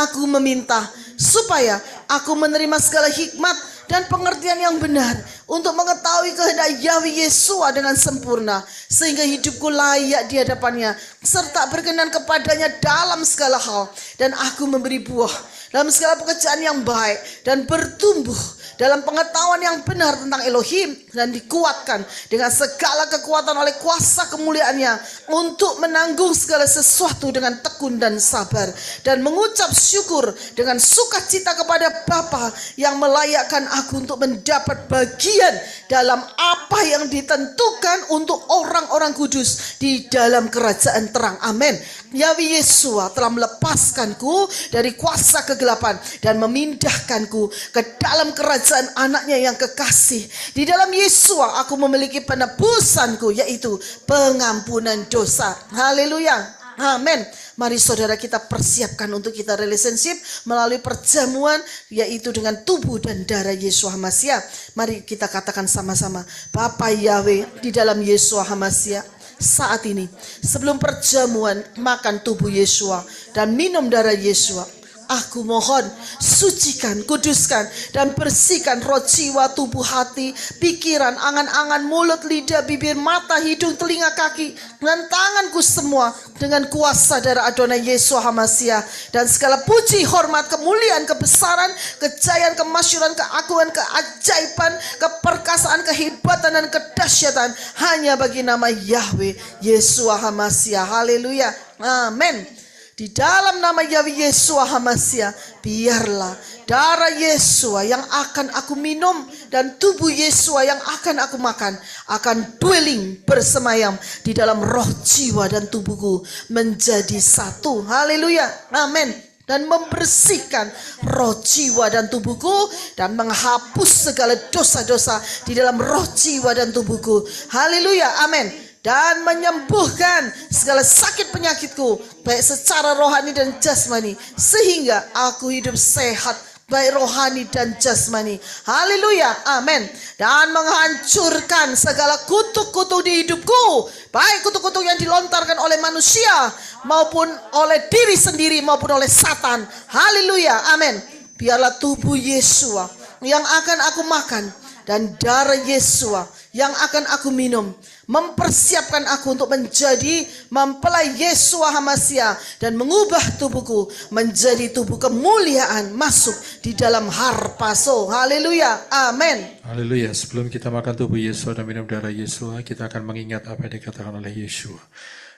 Aku meminta supaya aku menerima segala hikmat dan pengertian yang benar untuk mengetahui kehendak Yahweh Yeshua dengan sempurna, sehingga hidupku layak di hadapannya serta berkenan kepadanya dalam segala hal, dan aku memberi buah dalam segala pekerjaan yang baik dan bertumbuh dalam pengetahuan yang benar tentang Elohim, dan dikuatkan dengan segala kekuatan oleh kuasa kemuliaannya untuk menanggung segala sesuatu dengan tekun dan sabar, dan mengucap syukur dengan sukacita kepada Bapa yang melayakkan aku untuk mendapat bagian dalam apa yang ditentukan untuk orang-orang kudus di dalam kerajaan terang. Amin. Yahweh Yeshua telah melepaskanku dari kuasa kegelapan dan memindahkanku ke dalam kerajaan anaknya yang kekasih. Di dalam Yeshua aku memiliki penebusanku, yaitu pengampunan dosa. Haleluya. Amin. Mari saudara kita persiapkan untuk kita relationship melalui perjamuan, yaitu dengan tubuh dan darah Yeshua Hamasiah. Mari kita katakan sama-sama, Bapa Yahweh, di dalam Yeshua Hamasiah, saat ini sebelum perjamuan makan tubuh Yeshua dan minum darah Yeshua, aku mohon sucikan, kuduskan, dan bersihkan roh, jiwa, tubuh, hati, pikiran, angan-angan, mulut, lidah, bibir, mata, hidung, telinga, kaki, dan tanganku semua dengan kuasa darah Adonai Yeshua Hamasiah. Dan segala puji, hormat, kemuliaan, kebesaran, kejayaan, kemasyuran, keagungan, keajaiban, keperkasaan, kehebatan, dan kedahsyatan hanya bagi nama Yahweh Yeshua Hamasiah. Haleluya. Amin. Di dalam nama Yahweh Yeshua Hamasiah, biarlah darah Yeshua yang akan aku minum dan tubuh Yeshua yang akan aku makan akan dwelling, bersemayam di dalam roh, jiwa, dan tubuhku menjadi satu. Haleluya. Amin. Dan membersihkan roh, jiwa, dan tubuhku, dan menghapus segala dosa-dosa di dalam roh, jiwa, dan tubuhku. Haleluya. Amin. Dan menyembuhkan segala sakit penyakitku, baik secara rohani dan jasmani, sehingga aku hidup sehat baik rohani dan jasmani. Haleluya. Amin. Dan menghancurkan segala kutuk-kutuk di hidupku, baik kutuk-kutuk yang dilontarkan oleh manusia maupun oleh diri sendiri maupun oleh Satan. Haleluya. Amin. Biarlah tubuh Yeshua yang akan aku makan dan darah Yeshua yang akan aku minum mempersiapkan aku untuk menjadi mempelai Yeshua Hamasiah dan mengubah tubuhku menjadi tubuh kemuliaan masuk di dalam harpaso. Haleluya. Amin. Haleluya. Sebelum kita makan tubuh Yeshua dan minum darah Yeshua, kita akan mengingat apa yang dikatakan oleh Yeshua.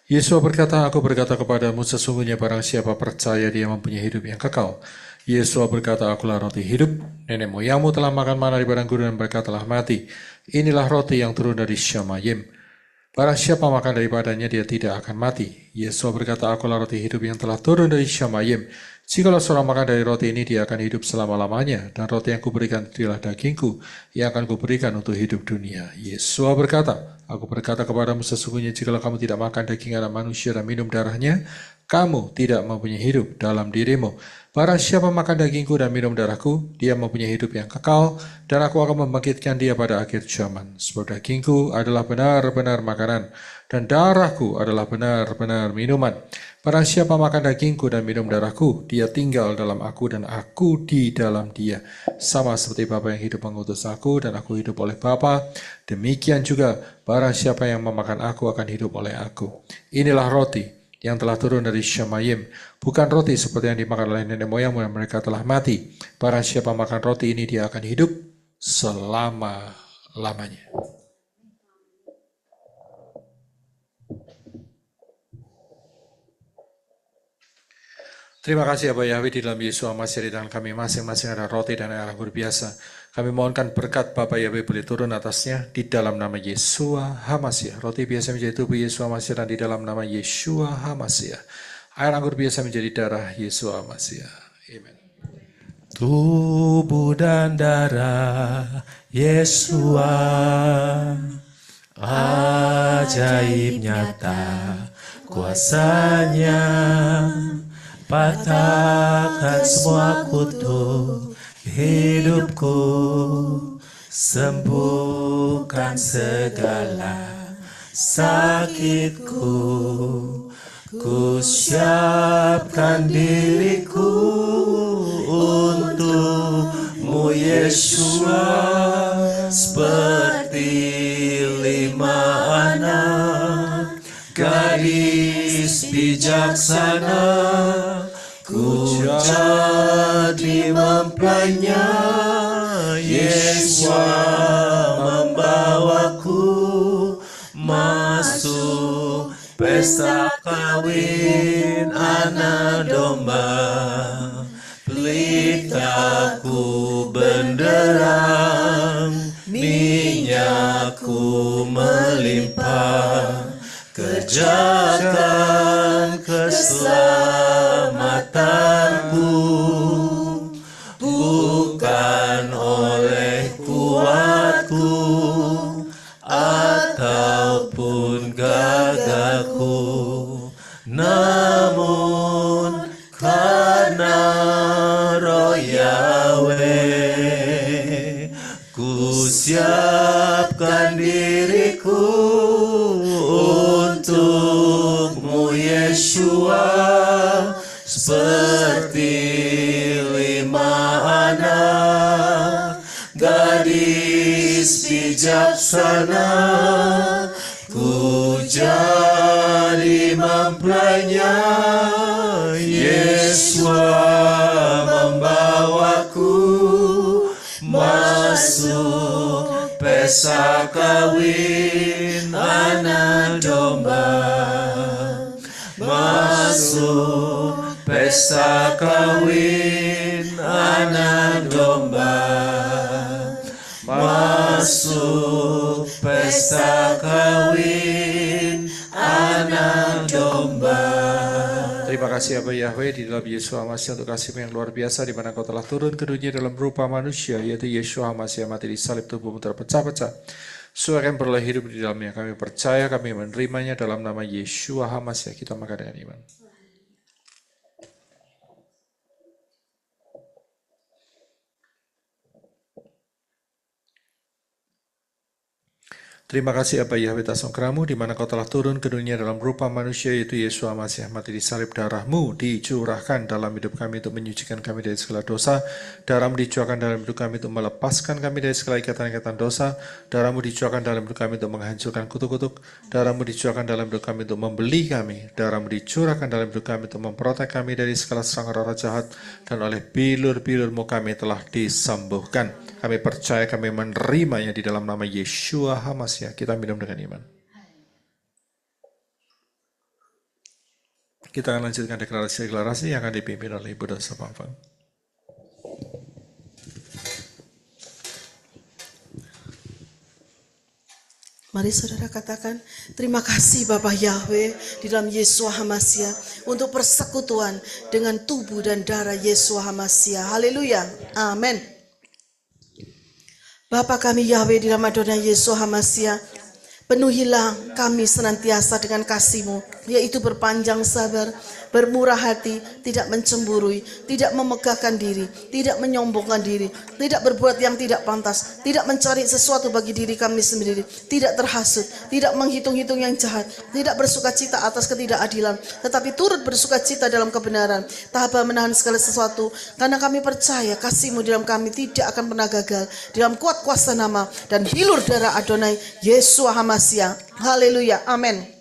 Yeshua berkata, aku berkata kepadamu, sesungguhnya barang siapa percaya dia mempunyai hidup yang kekal. Yesua berkata, akulah roti hidup. Nenek moyangmu telah makan mana di padang gurun dan mereka telah mati. Inilah roti yang turun dari Syamayim. Barang siapa makan daripadanya, dia tidak akan mati. Yesua berkata, akulah roti hidup yang telah turun dari Syamayim. Jikalau seorang makan dari roti ini, dia akan hidup selama-lamanya. Dan roti yang kuberikan adalah dagingku, yang akan kuberikan untuk hidup dunia. Yesua berkata, aku berkata kepadamu sesungguhnya, jikalau kamu tidak makan daging anak manusia dan minum darahnya, kamu tidak mempunyai hidup dalam dirimu. Barang siapa makan dagingku dan minum darahku, dia mempunyai hidup yang kekal, dan aku akan membangkitkan dia pada akhir zaman. Sebab dagingku adalah benar-benar makanan, dan darahku adalah benar-benar minuman. Barang siapa makan dagingku dan minum darahku, dia tinggal dalam aku dan aku di dalam dia. Sama seperti Bapa yang hidup mengutus aku dan aku hidup oleh Bapa, demikian juga barang siapa yang memakan aku akan hidup oleh aku. Inilah roti yang telah turun dari Syamayim, bukan roti seperti yang dimakan oleh nenek moyangmu yang mereka telah mati. Barang siapa makan roti ini, dia akan hidup selama-lamanya. Terima kasih Aba Yahweh, di dalam Yesus Masih di tangan kami masing-masing ada roti dan air anggur biasa. Kami mohonkan berkat Bapa Yahweh boleh turun atasnya di dalam nama Yeshua HaMasiah. Roti biasa menjadi tubuh Yeshua HaMasiah dan di dalam nama Yeshua HaMasiah. Air anggur biasa menjadi darah Yeshua HaMasiah. Amen. Tubuh dan darah Yeshua, ajaib nyata kuasanya, patahkan semua kutuk hidupku, sembuhkan segala sakitku. Ku siapkan diriku untukmu Yeshua, seperti 5 anak gadis bijaksana. Ku jadi mempelainya, Yeshua membawaku masuk pesta kawin anak domba. Pelitaku benderang, minyakku melimpah. Kerjakan keselamatanku, bukan oleh kuatku ataupun gagahku, namun karena Roh Yahweh. Ku siapkan diriku untukmu Yeshua, seperti 5 anak gadis bijaksana. Ku jadi mempelainya, Yeshua membawaku masuk pesta kawin anak domba. Masuk pesta kawin anak domba. Masuk pesta kawin anak domba. Terima kasih Aba Yahweh, di dalam Yesus HaMasiah untuk kasih-Mu yang luar biasa, di mana Kau telah turun ke dunia dalam rupa manusia, yaitu Yesus HaMasiah mati di salib, tubuhmu terpecah-pecah. Supaya kami beroleh hidup di dalamnya. Kami percaya, kami menerimanya dalam nama Yesus HaMasiah. Kita makan dengan iman. Terima kasih Aba Yahweh atas anugerah-Mu, di mana Kau telah turun ke dunia dalam rupa manusia, yaitu Yesus HaMasiah mati di salib. Darah-Mu dicurahkan dalam hidup kami untuk menyucikan kami dari segala dosa. Darah-Mu dicurahkan dalam hidup kami untuk melepaskan kami dari segala ikatan-ikatan dosa. Darah-Mu dicurahkan dalam hidup kami untuk menghancurkan kutuk-kutuk. Darah-Mu dicurahkan dalam hidup kami untuk membeli kami. Darah-Mu dicurahkan dalam hidup kami untuk memprotek kami dari segala serangan roh jahat. Dan oleh bilur-bilur-Mu kami telah disembuhkan. Kami percaya, kami menerimanya di dalam nama Yeshua HaMasiah. Kita minum dengan iman. Kita akan lanjutkan deklarasi-deklarasi yang akan dipimpin oleh Ibu Dosa Pamfang. Mari saudara katakan, terima kasih Bapa Yahweh di dalam Yeshua HaMashiach untuk persekutuan dengan tubuh dan darah Yeshua HaMashiach. Haleluya. Amin. Bapa kami Yahweh di dalam Adonai Yeshua HaMashiach, penuhilah kami senantiasa dengan kasih-Mu, yaitu berpanjang sabar, bermurah hati, tidak mencemburui, tidak memegahkan diri, tidak menyombongkan diri, tidak berbuat yang tidak pantas, tidak mencari sesuatu bagi diri kami sendiri, tidak terhasut, tidak menghitung-hitung yang jahat, tidak bersukacita atas ketidakadilan, tetapi turut bersukacita dalam kebenaran, tabah menahan segala sesuatu, karena kami percaya kasih-Mu di dalam kami tidak akan pernah gagal, di dalam kuat kuasa nama dan hilur darah Adonai Yeshua HaMashiach. Haleluya. Amin.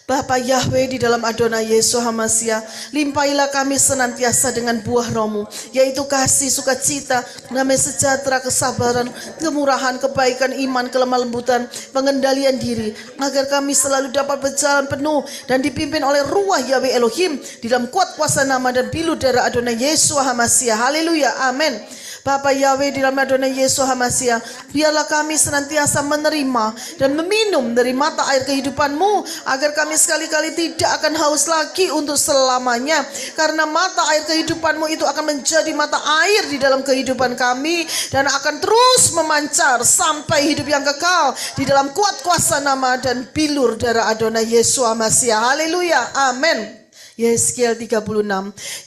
Bapa Yahweh di dalam Adonai Yeshua HaMashiach, limpahilah kami senantiasa dengan buah Roh-Mu, yaitu kasih, sukacita, damai sejahtera, kesabaran, kemurahan, kebaikan, iman, kelemah lembutan, pengendalian diri, agar kami selalu dapat berjalan penuh dan dipimpin oleh Ruah Yahweh Elohim di dalam kuat kuasa nama dan pilu darah Adonai Yeshua HaMashiach. Haleluya. Amin. Bapa Yahweh di dalam Adonai Yeshua HaMashiach, biarlah kami senantiasa menerima dan meminum dari mata air kehidupan-Mu, agar kami sekali-kali tidak akan haus lagi untuk selamanya, karena mata air kehidupan-Mu itu akan menjadi mata air di dalam kehidupan kami dan akan terus memancar sampai hidup yang kekal di dalam kuat kuasa nama dan bilur darah Adonai Yeshua HaMashiach. Haleluya. Amin. Yeskiel 36,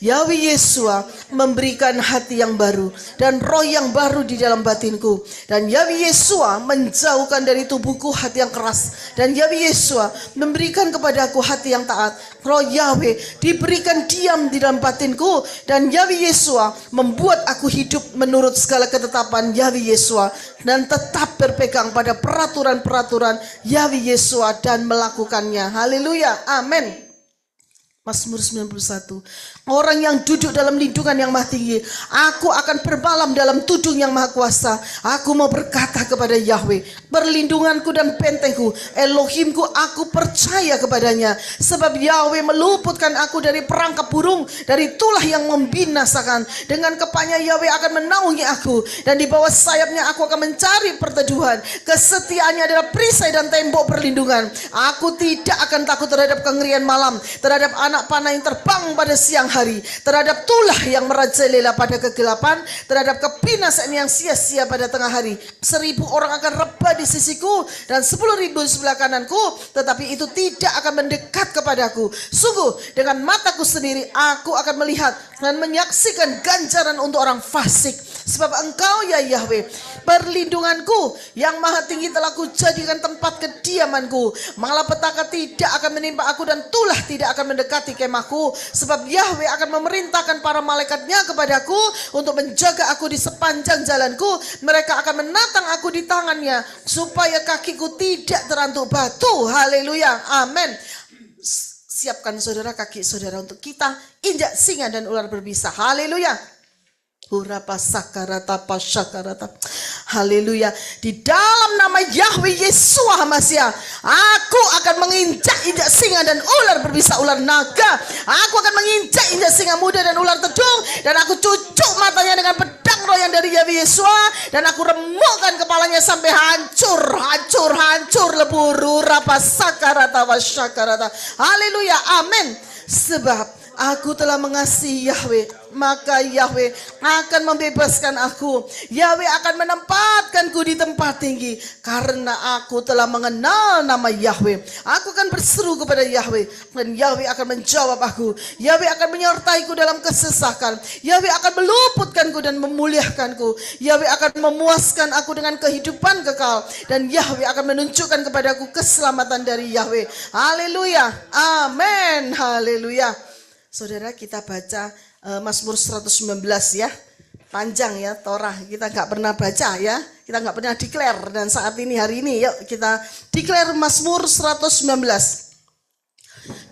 Yahweh Yeshua memberikan hati yang baru dan roh yang baru di dalam batinku, dan Yahweh Yeshua menjauhkan dari tubuhku hati yang keras, dan Yahweh Yeshua memberikan kepadaku hati yang taat. Roh Yahweh diberikan diam di dalam batinku, dan Yahweh Yeshua membuat aku hidup menurut segala ketetapan Yahweh Yeshua dan tetap berpegang pada peraturan-peraturan Yahweh Yeshua dan melakukannya. Haleluya. Amin. Mazmur 91, orang yang duduk dalam lindungan yang maha tinggi, aku akan bermalam dalam tudung yang maha kuasa. Aku mau berkata kepada Yahweh, perlindunganku dan bentengku, Elohimku, aku percaya kepadanya. Sebab Yahweh meluputkan aku dari perangkap burung, dari tulah yang membinasakan. Dengan kepanya Yahweh akan menaungi aku, dan di bawah sayapnya aku akan mencari perteduhan. Kesetiaannya adalah perisai dan tembok perlindungan. Aku tidak akan takut terhadap kengerian malam, terhadap anak panah yang terbang pada siang hari, terhadap tulah yang merajalela pada kegelapan, terhadap kebinasaan yang sia-sia pada tengah hari. 1.000 orang akan rebah di sisiku dan 10.000 di sebelah kananku, tetapi itu tidak akan mendekat kepadaku. Sungguh dengan mataku sendiri aku akan melihat dan menyaksikan ganjaran untuk orang fasik. Sebab Engkau ya Yahweh, perlindunganku, yang maha tinggi telah kujadikan tempat kediamanku. Malapetaka tidak akan menimpa aku dan tulah tidak akan mendekati kemahku. Sebab Yahweh akan memerintahkan para malaikatnya kepadaku untuk menjaga aku di sepanjang jalanku. Mereka akan menatang aku di tangannya, supaya kakiku tidak terantuk batu. Haleluya. Amin. Siapkan saudara kaki saudara untuk kita injak singa dan ular berbisa. Haleluya. Hurapa sakarata pasyakarata. Haleluya. Di dalam nama Yahweh Yeshua HaMashiach, aku akan menginjak-injak singa dan ular berbisa, ular naga. Aku akan menginjak-injak singa muda dan ular tedung, dan aku cucuk matanya dengan pedang roh yang dari Yahweh Yeshua, dan aku remukkan kepalanya sampai hancur, hancur, hancur lebur. Hurapa sakarata pasyakarata. Haleluya. Amin. Sebab aku telah mengasihi Yahweh, maka Yahweh akan membebaskan aku. Yahweh akan menempatkanku di tempat tinggi, karena aku telah mengenal nama Yahweh. Aku akan berseru kepada Yahweh, dan Yahweh akan menjawab aku. Yahweh akan menyertaiku dalam kesesakan. Yahweh akan meluputkanku dan memuliakanku. Yahweh akan memuaskan aku dengan kehidupan kekal, dan Yahweh akan menunjukkan kepadaku keselamatan dari Yahweh. Haleluya. Amin. Haleluya. Saudara, kita baca Mazmur 119 ya. Panjang ya, Torah. Kita nggak pernah baca ya. Kita nggak pernah declare. Dan saat ini, hari ini, yuk kita declare Mazmur 119.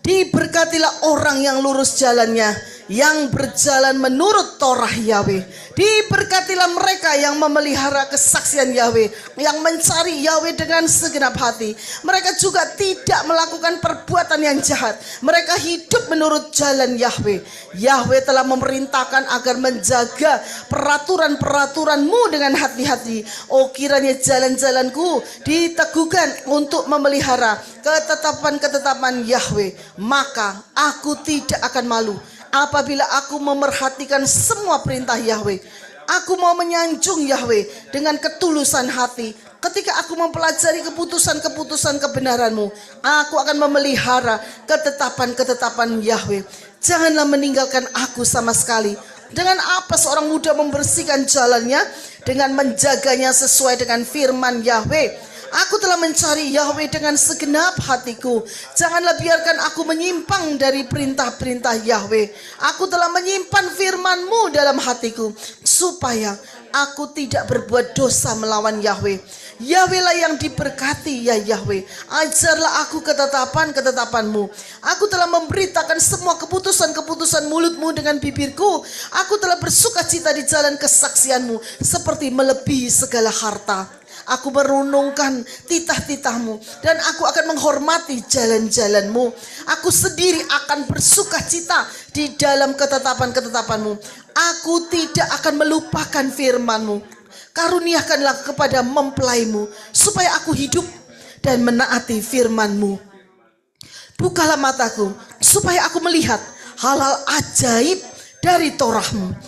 Diberkatilah orang yang lurus jalannya, yang berjalan menurut Torah Yahweh. Diberkatilah mereka yang memelihara kesaksian Yahweh, yang mencari Yahweh dengan segenap hati. Mereka juga tidak melakukan perbuatan yang jahat. Mereka hidup menurut jalan Yahweh. Yahweh telah memerintahkan agar menjaga peraturan-peraturanmu dengan hati-hati. Oh, kiranya jalan-jalanku diteguhkan untuk memelihara ketetapan-ketetapan Yahweh. Maka aku tidak akan malu apabila aku memerhatikan semua perintah Yahweh. Aku mau menyanjung Yahweh dengan ketulusan hati. Ketika aku mempelajari keputusan-keputusan kebenaran-Mu, aku akan memelihara ketetapan-ketetapan Yahweh. Janganlah meninggalkan aku sama sekali. Dengan apa seorang muda membersihkan jalannya? Dengan menjaganya sesuai dengan firman Yahweh. Aku telah mencari Yahweh dengan segenap hatiku. Janganlah biarkan aku menyimpang dari perintah-perintah Yahweh. Aku telah menyimpan firman-Mu dalam hatiku, supaya aku tidak berbuat dosa melawan Yahweh. Yahweh lah yang diberkati ya Yahweh. Ajarlah aku ketetapan-ketetapan-Mu. Aku telah memberitakan semua keputusan-keputusan mulut-Mu dengan bibirku. Aku telah bersuka cita di jalan kesaksian-Mu, seperti melebihi segala harta. Aku merenungkan titah-titah-Mu, dan aku akan menghormati jalan-jalan-Mu. Aku sendiri akan bersuka cita di dalam ketetapan-ketetapan-Mu. Aku tidak akan melupakan firman-Mu. Karuniakanlah kepada mempelai-Mu, supaya aku hidup dan menaati firman-Mu. Bukalah mataku, supaya aku melihat hal-hal ajaib dari Torah-Mu.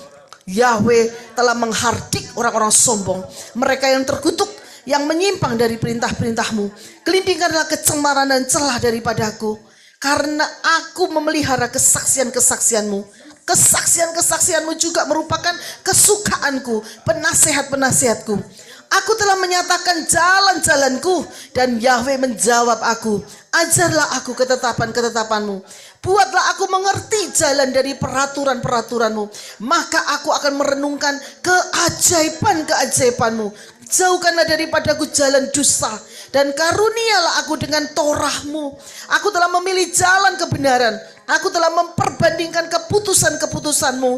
Yahweh telah menghardik orang-orang sombong, mereka yang terkutuk, yang menyimpang dari perintah-perintah-Mu. Kelindingkanlah kecemaran dan celah daripadaku, karena aku memelihara kesaksian-kesaksian-Mu. Kesaksian-kesaksian-Mu juga merupakan kesukaanku, penasihat-penasihatku. Aku telah menyatakan jalan-jalanku, dan Yahweh menjawab aku. Ajarlah aku ketetapan-ketetapan-Mu. Buatlah aku mengerti jalan dari peraturan-peraturan-Mu. Maka aku akan merenungkan keajaiban-keajaiban-Mu. Jauhkanlah daripadaku jalan dusta, dan karunialah aku dengan Torah-Mu. Aku telah memilih jalan kebenaran. Aku telah memperbandingkan keputusan-keputusan-Mu.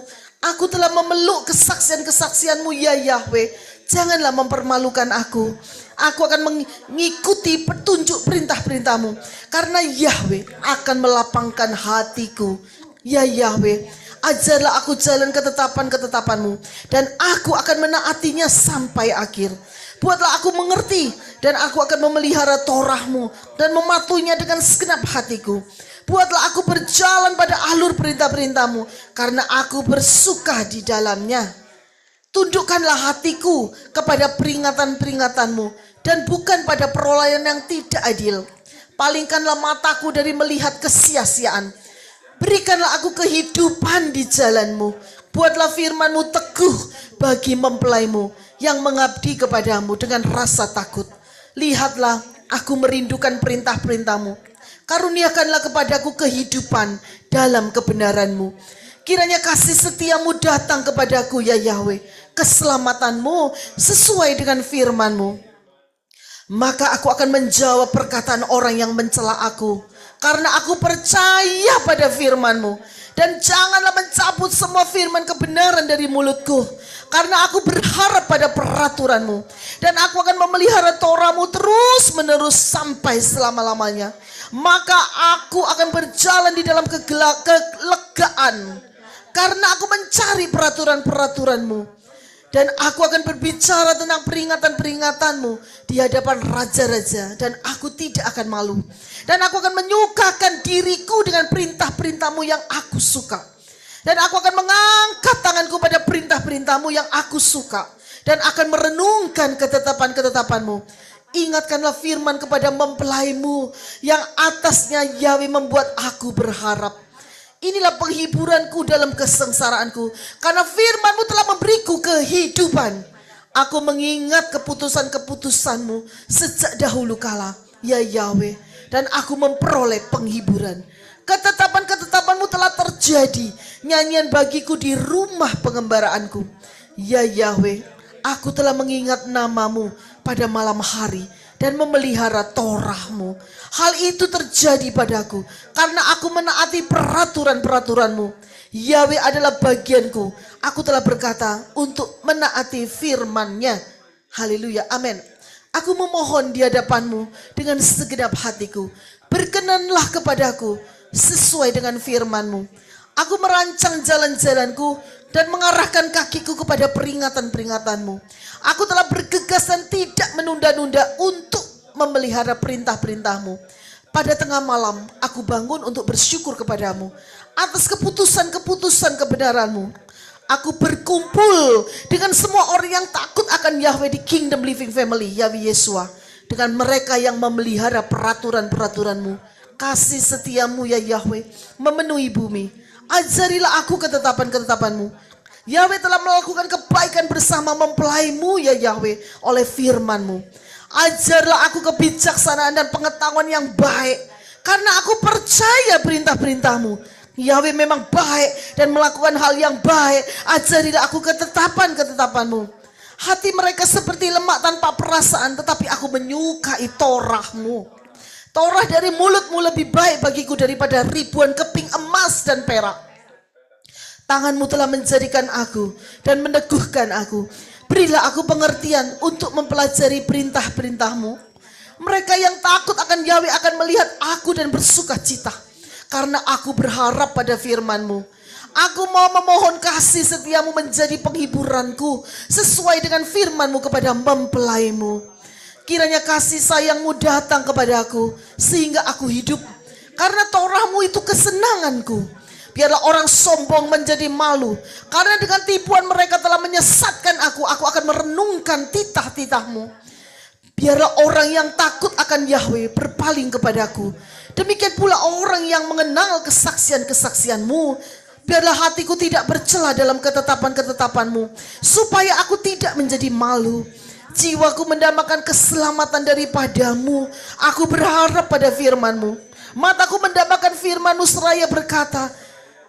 Aku telah memeluk kesaksian-kesaksian-Mu ya Yahweh. Janganlah mempermalukan aku. Aku akan mengikuti petunjuk perintah-perintah-Mu, karena Yahweh akan melapangkan hatiku. Ya Yahweh, ajarlah aku jalan ketetapan-ketetapan-Mu, dan aku akan menaatinya sampai akhir. Buatlah aku mengerti, dan aku akan memelihara Torah-Mu dan mematuhinya dengan segenap hatiku. Buatlah aku berjalan pada alur perintah-perintah-Mu, karena aku bersuka di dalamnya. Tundukkanlah hatiku kepada peringatan-peringatan-Mu, dan bukan pada perolaian yang tidak adil. Palingkanlah mataku dari melihat kesia-siaan. Berikanlah aku kehidupan di jalan-Mu. Buatlah firman-Mu teguh bagi mempelai-Mu yang mengabdi kepadamu dengan rasa takut. Lihatlah, aku merindukan perintah-perintah-Mu. Karuniakanlah kepadaku kehidupan dalam kebenaran-Mu. Kiranya kasih setia-Mu datang kepadaku ya Yahweh. Keselamatan-Mu sesuai dengan firman-Mu. Maka aku akan menjawab perkataan orang yang mencela aku, karena aku percaya pada firman-Mu. Dan janganlah mencabut semua firman kebenaran dari mulutku, karena aku berharap pada peraturan-Mu. Dan aku akan memelihara Torah-Mu terus menerus sampai selama-lamanya. Maka aku akan berjalan di dalam kelegaan, karena aku mencari peraturan-peraturan-Mu. Dan aku akan berbicara tentang peringatan-peringatan-Mu di hadapan raja-raja, dan aku tidak akan malu. Dan aku akan menyukakan diriku dengan perintah-perintah-Mu yang aku suka. Dan aku akan mengangkat tanganku pada perintah-perintah-Mu yang aku suka, dan akan merenungkan ketetapan-ketetapan-Mu. Ingatkanlah firman kepada mempelai-Mu yang atasnya Yahweh membuat aku berharap. Inilah penghiburanku dalam kesengsaraanku, karena firman-Mu telah memberiku kehidupan. Aku mengingat keputusan-keputusan-Mu sejak dahulu kala, ya Yahweh, dan aku memperoleh penghiburan. Ketetapan-ketetapan-Mu telah terjadi nyanyian bagiku di rumah pengembaraanku. Ya Yahweh, aku telah mengingat nama-Mu pada malam hari dan memelihara Torah-Mu. Hal itu terjadi padaku karena aku menaati peraturan-peraturan-Mu. Yahweh adalah bagianku. Aku telah berkata untuk menaati firman-Nya. Haleluya, amin. Aku memohon di hadapan-Mu dengan segenap hatiku. Berkenanlah kepadaku sesuai dengan firman-Mu. Aku merancang jalan-jalanku dan mengarahkan kakiku kepada peringatan-peringatan-Mu. Aku telah bergegas dan tidak menunda-nunda untuk memelihara perintah-perintah-Mu. Pada tengah malam aku bangun untuk bersyukur kepadamu atas keputusan-keputusan kebenaran-Mu. Aku berkumpul dengan semua orang yang takut akan Yahweh di Kingdom Living Family, Yahweh Yesua. Dengan mereka yang memelihara peraturan-peraturan-Mu. Kasih setiamu ya Yahweh memenuhi bumi. Ajarilah aku ketetapan-ketetapan-Mu. Yahweh telah melakukan kebaikan bersama mempelai-Mu ya Yahweh oleh firman-Mu. Ajarlah aku kebijaksanaan dan pengetahuan yang baik. Karena aku percaya perintah-perintah-Mu. Yahweh memang baik dan melakukan hal yang baik. Ajarilah aku ketetapan-ketetapan-Mu. Hati mereka seperti lemak tanpa perasaan, tetapi aku menyukai Torah-Mu. Torah dari mulut-Mu lebih baik bagiku daripada ribuan keping emas dan perak. Tangan-Mu telah menjadikan aku dan meneguhkan aku. Berilah aku pengertian untuk mempelajari perintah-perintah-Mu. Mereka yang takut akan Yahweh akan melihat aku dan bersuka cita. Karena aku berharap pada firman-Mu. Aku mau memohon kasih setiamu menjadi penghiburanku. Sesuai dengan firman-Mu kepada mempelai-Mu. Kiranya kasih sayang-Mu datang kepadaku. Sehingga aku hidup. Karena Torah-Mu itu kesenanganku. Biarlah orang sombong menjadi malu. Karena dengan tipuan mereka telah menyesatkan aku. Aku akan merenungkan titah-titah-Mu. Biarlah orang yang takut akan Yahweh berpaling kepadaku. Demikian pula orang yang mengenal kesaksian-kesaksian-Mu. Biarlah hatiku tidak bercela dalam ketetapan-ketetapan-Mu. Supaya aku tidak menjadi malu. Jiwaku mendambakan keselamatan daripada-Mu. Aku berharap pada firman-Mu. Mataku mendambakan firman-Mu seraya berkata,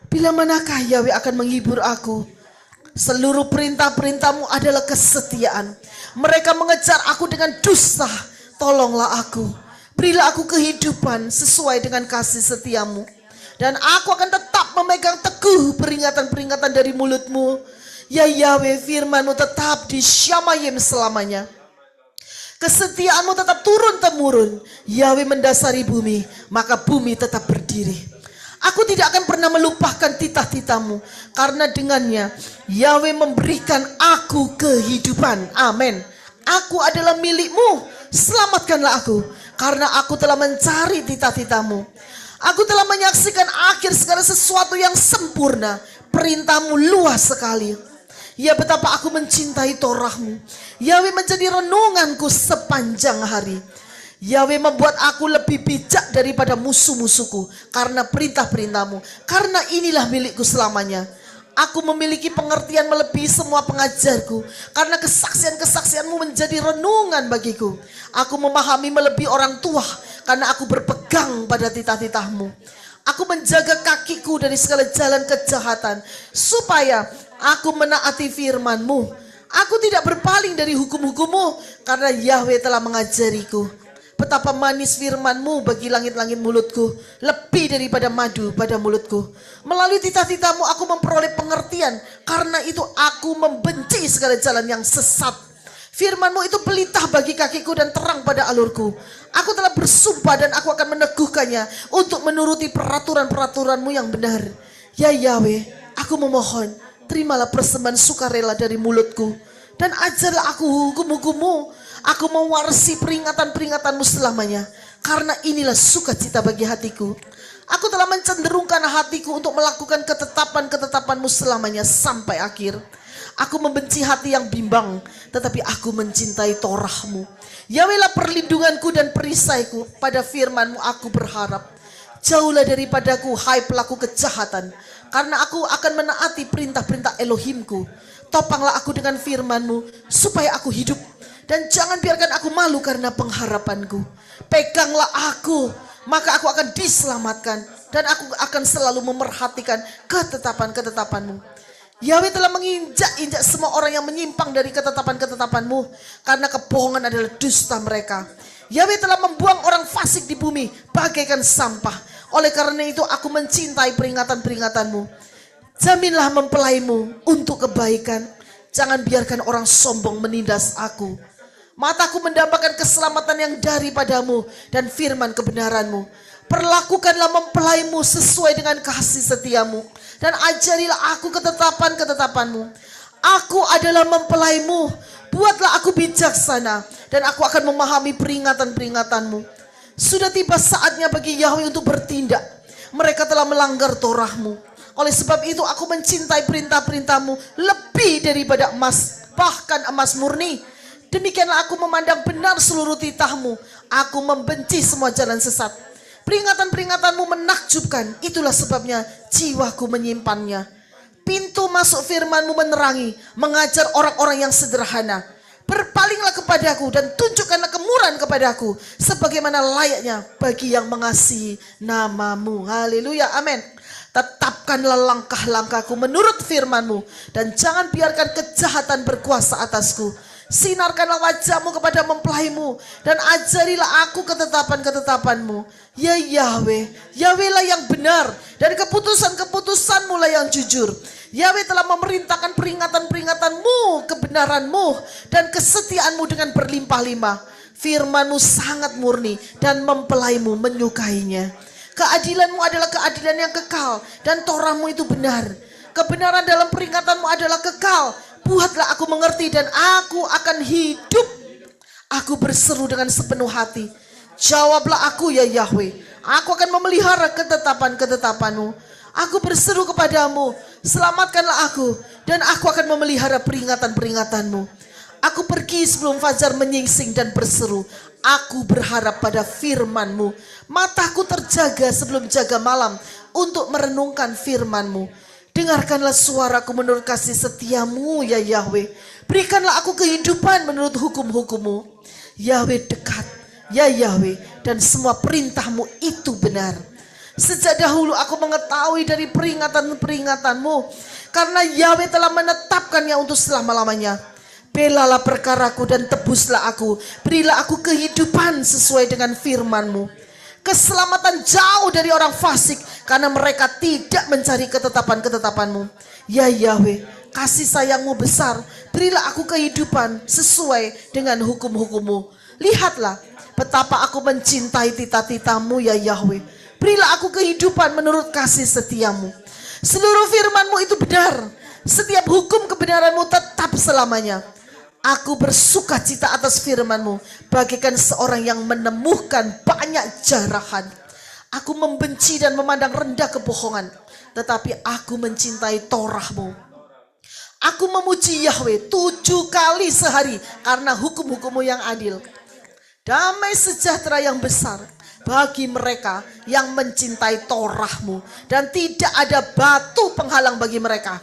bila manakah Yahweh akan menghibur aku? Seluruh perintah-perintah-Mu adalah kesetiaan. Mereka mengejar aku dengan dusta. Tolonglah aku. Berilah aku kehidupan sesuai dengan kasih setia-Mu. Dan aku akan tetap memegang teguh peringatan-peringatan dari mulut-Mu. Ya Yahweh, firman-Mu tetap di Syamayim selamanya. Kesetiaan-Mu tetap turun-temurun. Yahweh mendasari bumi, maka bumi tetap berdiri. Aku tidak akan pernah melupakan titah-titah-Mu. Karena dengannya Yahweh memberikan aku kehidupan. Amin. Aku adalah milik-Mu. Selamatkanlah aku. Karena aku telah mencari titah-titah-Mu. Aku telah menyaksikan akhir segala sesuatu yang sempurna. Perintah-Mu luas sekali. Ya betapa aku mencintai Torah-Mu. Yahweh menjadi renunganku sepanjang hari. Yahweh membuat aku lebih bijak daripada musuh-musuhku karena perintah-perintah-Mu. Karena inilah milikku selamanya. Aku memiliki pengertian melebihi semua pengajarku. Karena kesaksian-kesaksian-Mu menjadi renungan bagiku. Aku memahami melebihi orang tua karena aku berpegang pada titah-titah-Mu. Aku menjaga kakiku dari segala jalan kejahatan supaya aku menaati firman-Mu. Aku tidak berpaling dari hukum-hukum-Mu karena Yahweh telah mengajariku. Betapa manis firman-Mu bagi langit-langit mulutku. Lebih daripada madu pada mulutku. Melalui titah-titah-Mu aku memperoleh pengertian. Karena itu aku membenci segala jalan yang sesat. Firman-Mu itu pelitah bagi kakiku dan terang pada alurku. Aku telah bersumpah dan aku akan meneguhkannya. Untuk menuruti peraturan-peraturan-Mu yang benar. Ya Yahweh, aku memohon. Terimalah persembahan sukarela dari mulutku. Dan ajarlah aku hukum-hukum-Mu. Aku mewarisi peringatan-peringatan-Mu selamanya. Karena inilah sukacita bagi hatiku. Aku telah mencenderungkan hatiku untuk melakukan ketetapan-ketetapan-Mu selamanya sampai akhir. Aku membenci hati yang bimbang, tetapi aku mencintai Torah-Mu. Yahwehlah perlindunganku dan perisaiku. Pada firman-Mu aku berharap. Jauhlah daripadaku, hai pelaku kejahatan. Karena aku akan menaati perintah-perintah Elohimku. Topanglah aku dengan firman-Mu supaya aku hidup. Dan jangan biarkan aku malu karena pengharapanku. Peganglah aku, maka aku akan diselamatkan. Dan aku akan selalu memerhatikan ketetapan-ketetapan-Mu. Yahweh telah menginjak-injak semua orang yang menyimpang dari ketetapan-ketetapan-Mu. Karena kebohongan adalah dusta mereka. Yahweh telah membuang orang fasik di bumi bagaikan sampah. Oleh karena itu aku mencintai peringatan-peringatan-Mu. Jaminlah mempelaimu untuk kebaikan. Jangan biarkan orang sombong menindas aku. Mataku mendambakan keselamatan yang daripadamu dan firman kebenaranmu. Perlakukanlah mempelaimu sesuai dengan kasih setiamu, dan ajarilah aku ketetapan-ketetapanmu. Aku adalah mempelaimu, buatlah aku bijaksana, dan aku akan memahami peringatan-peringatanmu. Sudah tiba saatnya bagi Yahweh untuk bertindak. Mereka telah melanggar Torahmu. Oleh sebab itu aku mencintai perintah-perintahmu lebih daripada emas, bahkan emas murni. Demikianlah aku memandang benar seluruh titahmu. Aku membenci semua jalan sesat. Peringatan-peringatanmu menakjubkan, itulah sebabnya jiwaku menyimpannya. Pintu masuk firmanmu menerangi, mengajar orang-orang yang sederhana. Berpalinglah kepadaku dan tunjukkanlah kemurahan kepadaku, sebagaimana layaknya bagi yang mengasihi namamu. Haleluya, amin. Tetapkanlah langkah-langkahku menurut firman-Mu, dan jangan biarkan kejahatan berkuasa atasku. Sinarkanlah wajah-Mu kepada mempelai-Mu, dan ajarilah aku ketetapan-ketetapan-Mu. Ya Yahweh, Yahweh-lah yang benar, dan keputusan-keputusan-Mu lah yang jujur. Yahweh telah memerintahkan peringatan-peringatan-Mu, kebenaran-Mu, dan kesetiaan-Mu dengan berlimpah-limpah. Firman-Mu sangat murni, dan mempelai-Mu menyukainya. Keadilan-Mu adalah keadilan yang kekal, dan Torah-Mu itu benar. Kebenaran dalam peringatan-Mu adalah kekal. Buatlah aku mengerti dan aku akan hidup. Aku berseru dengan sepenuh hati. Jawablah aku ya Yahweh. Aku akan memelihara ketetapan-ketetapan-Mu. Aku berseru kepadamu, selamatkanlah aku, dan aku akan memelihara peringatan-peringatan-Mu. Aku pergi sebelum fajar menyingsing dan berseru. Aku berharap pada firman-Mu. Mataku terjaga sebelum jaga malam untuk merenungkan firman-Mu. Dengarkanlah suaraku menurut kasih setiamu ya Yahweh. Berikanlah aku kehidupan menurut hukum-hukum-Mu. Yahweh dekat, ya Yahweh, dan semua perintah-Mu itu benar. Sejak dahulu aku mengetahui dari peringatan-peringatan-Mu, karena Yahweh telah menetapkannya untuk selama-lamanya. Belalah perkaraku dan tebuslah aku. Berilah aku kehidupan sesuai dengan firman-Mu. Keselamatan jauh dari orang fasik, karena mereka tidak mencari ketetapan-ketetapan-Mu. Ya Yahweh, kasih sayang-Mu besar. Berilah aku kehidupan sesuai dengan hukum-hukum-Mu. Lihatlah betapa aku mencintai tita-tita-Mu ya Yahweh. Berilah aku kehidupan menurut kasih setia-Mu. Seluruh firman-Mu itu benar. Setiap hukum kebenaran-Mu tetap selamanya. Aku bersuka cita atas firman-Mu, bagaikan seorang yang menemukan banyak jarahan. Aku membenci dan memandang rendah kebohongan, tetapi aku mencintai Torah-Mu. Aku memuji Yahweh 7 kali sehari karena hukum-hukum-Mu yang adil. Damai sejahtera yang besar bagi mereka yang mencintai Torah-Mu, dan tidak ada batu penghalang bagi mereka.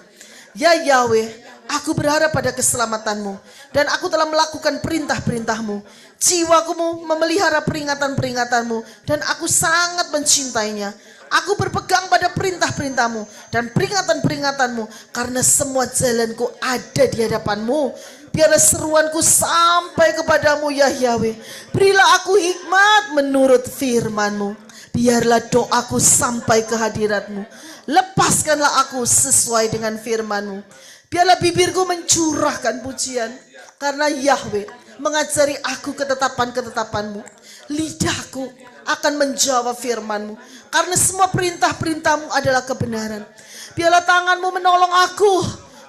Ya Yahweh, aku berharap pada keselamatan-Mu, dan aku telah melakukan perintah-perintah-Mu. Jiwaku memelihara peringatan-peringatan-Mu, dan aku sangat mencintainya. Aku berpegang pada perintah-perintah-Mu dan peringatan-peringatan-Mu, karena semua jalanku ada di hadapan-Mu. Biarlah seruanku sampai kepadamu ya Yahweh. Berilah aku hikmat menurut firman-Mu. Biarlah doaku sampai ke hadirat-Mu. Lepaskanlah aku sesuai dengan firman-Mu. Biarlah bibirku mencurahkan pujian, karena Yahweh mengajari aku ketetapan-ketetapan-Mu. Lidahku akan menjawab firman-Mu, karena semua perintah-perintah-Mu adalah kebenaran. Biarlah tangan-Mu menolong aku,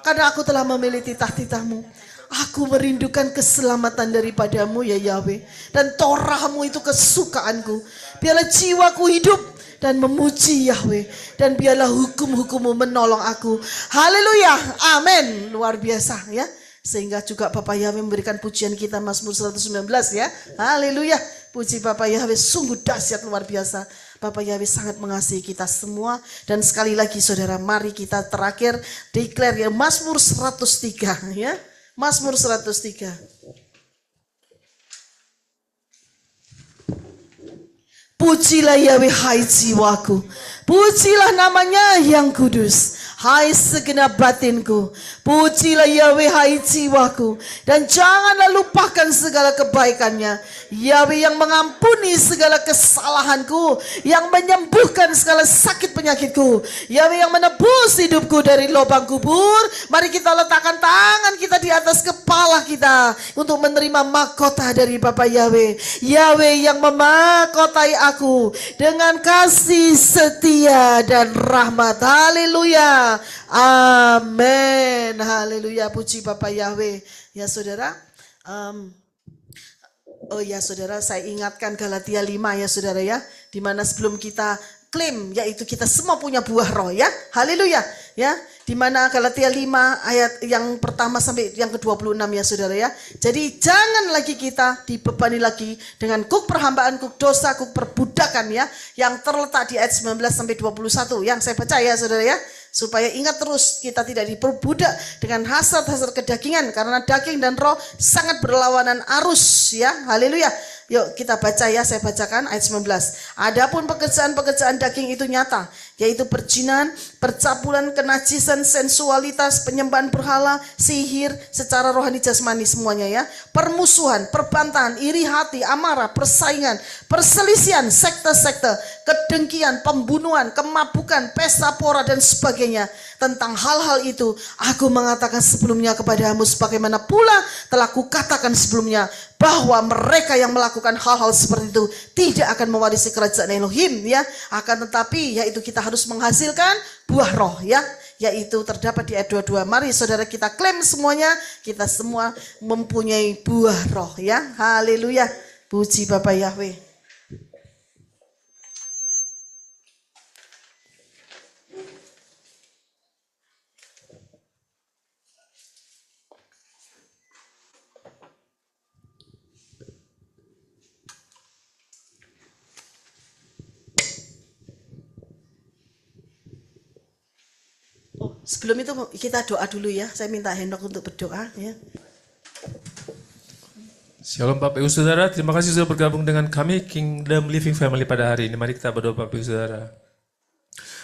karena aku telah memilih titah-titah-Mu. Aku merindukan keselamatan daripada-Mu ya Yahweh, dan Torah-Mu itu kesukaanku. Biarlah jiwaku hidup dan memuji Yahweh, dan biarlah hukum-hukum-Mu menolong aku. Haleluya, amin. Luar biasa ya. Sehingga juga Bapak Yahweh memberikan pujian kita Mazmur 119 ya. Haleluya, puji Bapak Yahweh, sungguh dahsyat luar biasa. Bapak Yahweh sangat mengasihi kita semua. Dan sekali lagi saudara, mari kita terakhir declare ya Mazmur 103 ya. Mazmur 103. Pujilah Yahweh hai jiwaku, pujilah namanya yang kudus, hai segenap batinku. Pujilah Yahweh hai jiwaku, dan janganlah lupakan segala kebaikannya, Yahweh yang mengampuni segala kesalahanku, yang menyembuhkan segala sakit penyakitku, Yahweh yang menebus hidupku dari lubang kubur. Mari kita letakkan tangan kita di atas kepala kita untuk menerima mahkota dari Bapa Yahweh. Yahweh yang memahkotai aku dengan kasih setia dan rahmat. Haleluya. Amin. Haleluya. Puji Bapa Yahweh. Ya saudara. Oh ya saudara, saya ingatkan Galatia 5 ya saudara ya. Dimana sebelum kita klaim, yaitu kita semua punya buah roh ya. Haleluya. Ya, dimana Galatia 5 ayat yang pertama sampai yang ke-26 ya saudara ya. Jadi jangan lagi kita dibebani lagi dengan kuk perhambaan, kuk dosa, kuk perbudakan ya. Yang terletak di ayat 19 sampai 21 yang saya baca ya saudara ya. Supaya ingat terus kita tidak diperbudak dengan hasrat-hasrat kedagingan. Karena daging dan roh sangat berlawanan arus ya. Haleluya. Yuk kita baca ya, saya bacakan ayat 19. Adapun pekerjaan-pekerjaan daging itu nyata, yaitu perjinan, percabulan, kenajisan, sensualitas, penyembahan berhala, sihir, secara rohani jasmani semuanya ya. Permusuhan, perbantahan, iri hati, amarah, persaingan, perselisihan, sekte-sekte, kedengkian, pembunuhan, kemabukan, pesta pora dan sebagainya. Tentang hal-hal itu aku mengatakan sebelumnya kepadamu sebagaimana pula telah kukatakan sebelumnya, bahwa mereka yang melakukan hal-hal seperti itu tidak akan mewarisi kerajaan Elohim ya. Akan tetapi yaitu kita harus menghasilkan buah roh ya, yaitu terdapat di ayat 22. Mari saudara kita klaim semuanya, kita semua mempunyai buah roh ya. Haleluya. Puji Bapa Yahweh. Sebelum itu kita doa dulu ya. Saya minta Henok untuk berdoa ya. Shalom Bapak Ibu Saudara, terima kasih sudah bergabung dengan kami Kingdom Living Family pada hari ini. Mari kita berdoa Bapak Ibu Saudara.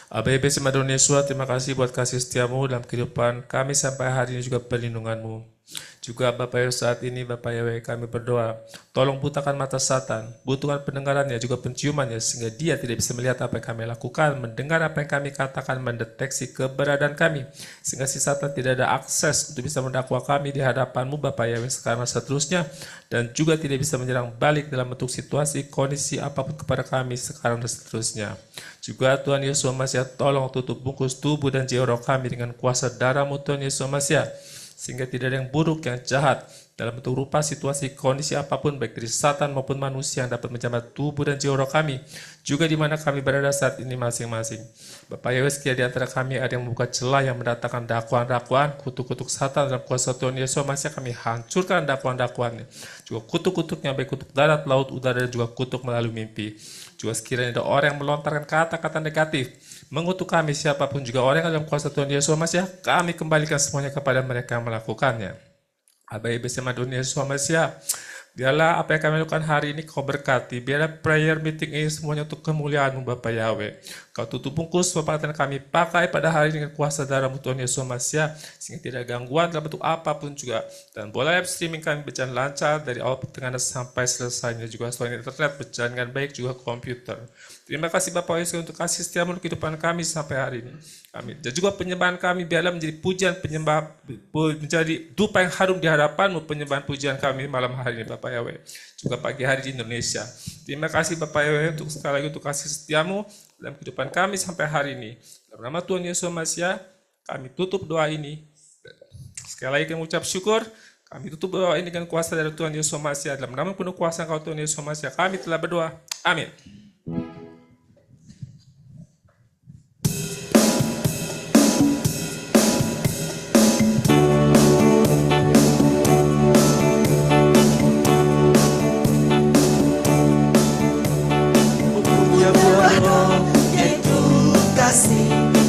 Aba Ibe Semadon Yesua, terima kasih buat kasih setiamu dalam kehidupan kami sampai hari ini, juga perlindunganmu. Juga Bapak Yahweh saat ini Bapak Yahweh kami berdoa, tolong butakan mata Satan, butuhkan pendengarannya juga penciumannya sehingga dia tidak bisa melihat apa yang kami lakukan, mendengar apa yang kami katakan, mendeteksi keberadaan kami, sehingga si Satan tidak ada akses untuk bisa mendakwa kami di hadapanmu Bapak Yahweh sekarang seterusnya, dan juga tidak bisa menyerang balik dalam bentuk situasi, kondisi apapun kepada kami sekarang dan seterusnya. Juga Tuhan Yesus Masiah, tolong tutup bungkus tubuh dan jiwa roh kami dengan kuasa darah-Mu Tuhan Yesus Masiah, sehingga tidak ada yang buruk, yang jahat dalam bentuk rupa, situasi, kondisi apapun baik dari Satan maupun manusia yang dapat menjamah tubuh dan jiwa roh kami, juga di mana kami berada saat ini masing-masing. Bapak Yahweh, sekiranya di antara kami ada yang membuka celah yang mendatangkan dakwaan-dakwaan, kutuk-kutuk Satan dalam kuasa Tuhan Yesus Masiah, kami hancurkan dakwaan-dakwaannya, juga kutuk-kutuknya baik kutuk darat, laut, udara, dan juga kutuk melalui mimpi. Juga sekiranya ada orang yang melontarkan kata-kata negatif mengutuk kami, siapapun juga orang yang dalam kuasa Tuhan Yesus Masiah, kami kembalikan semuanya kepada mereka yang melakukannya. Aba Ibe Semadon Yesus Masiah, biarlah apa yang kami lakukan hari ini Kau berkati, biarlah prayer meeting ini semuanya untuk kemuliaan-Mu Bapa Yahweh. Kau tutup bungkus perbuatan kami pakai pada hari ini dengan kuasa darah-Mu Tuhan Yesus Masiah, sehingga tidak ada gangguan dalam bentuk apapun juga. Dan boleh live streaming kami berjalan lancar dari awal pertengahan sampai selesainya, juga selain internet berjalan dengan baik, juga komputer. Terima kasih Bapak Yesus untuk kasih setiamu untuk kehidupan kami sampai hari ini. Amin. Dan juga penyembahan kami biarlah menjadi pujian, penyembah, menjadi dupa yang harum di hadapan-Mu, penyembahan pujian kami malam hari ini Bapak Yahweh. Juga pagi hari di Indonesia. Terima kasih Bapak Yahweh untuk sekali lagi untuk kasih setiamu dalam kehidupan kami sampai hari ini. Dalam nama Tuhan Yesus Masiah, kami tutup doa ini. Sekali lagi kami ucap syukur. Kami tutup doa ini dengan kuasa dari Tuhan Yesus Masiah. Dalam nama penuh kuasa Engkau Tuhan Yesus Masiah, kami telah berdoa. Amin.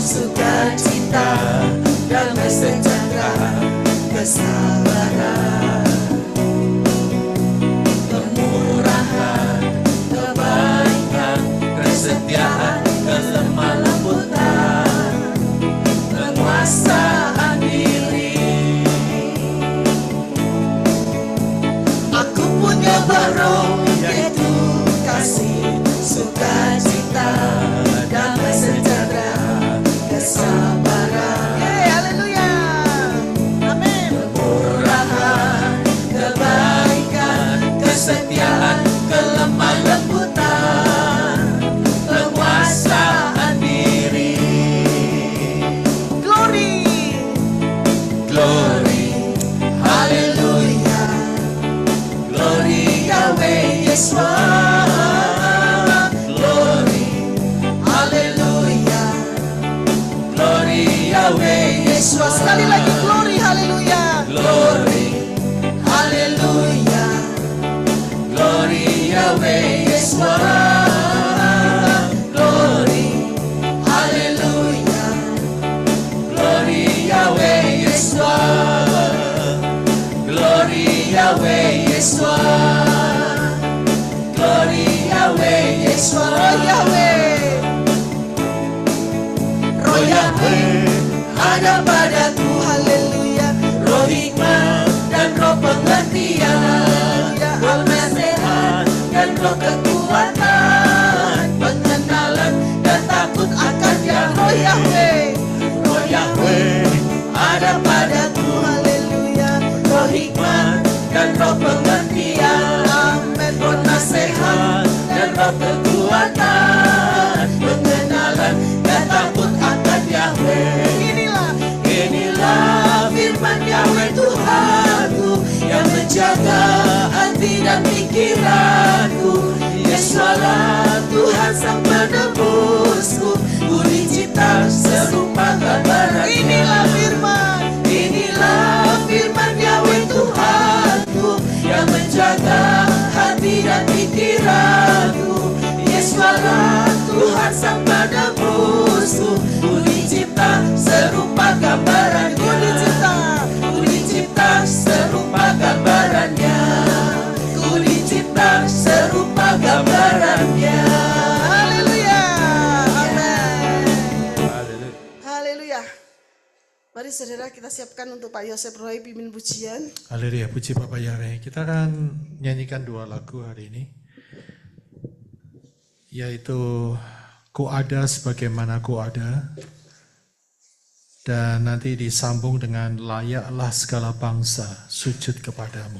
Sukacita, damai sejahtera, kesabaran, kemurahan, kebaikan, kesetiaan, kelemah lembutan, penguasaan diri. Aku punya baru Yahweh Yeshua. Sekali lagi glory, haleluya. Glory, haleluya. Glory Yahweh Yeshua. Glory, haleluya. Glory Yahweh Yeshua. Glory Yahweh Yeshua. Glory Yahweh Yeshua. Oh Yahweh, Roh Yahweh ada padaku, haleluya. roh hikmat dan roh pengertian, roh nasihat dan roh kekuatan, pengenalan dan takut akan Oh Yahweh. Yahweh, Roh Yahweh ada padaku, haleluya. roh hikmat dan roh pengertian, Amen. roh nasihat dan roh kekuatan, pengenalan dan takut akan Yahweh. Inilah firman Yahweh Tuhanku yang menjaga hati dan pikiranku. Yesualah Tuhan sang penebusku, ku dicipta serupa gambaran. Inilah firman. Inilah firman Yahweh Tuhanku yang menjaga hati dan pikiranku. Yesualah Tuhan sang penebusku, ku dicipta serupa gambarannya. Ku dicipta serupa gambarannya. Ku dicipta serupa gambarannya. Haleluya. Amen. Haleluya. Mari saudara kita siapkan untuk Pak Yosef Roy pimpin pujian. Haleluya, puji Bapak Yahweh. Kita akan nyanyikan 2 lagu hari ini, yaitu Ku Ada Sebagaimana Ku Ada, dan nanti disambung dengan Layaklah Segala Bangsa Sujud Kepadamu.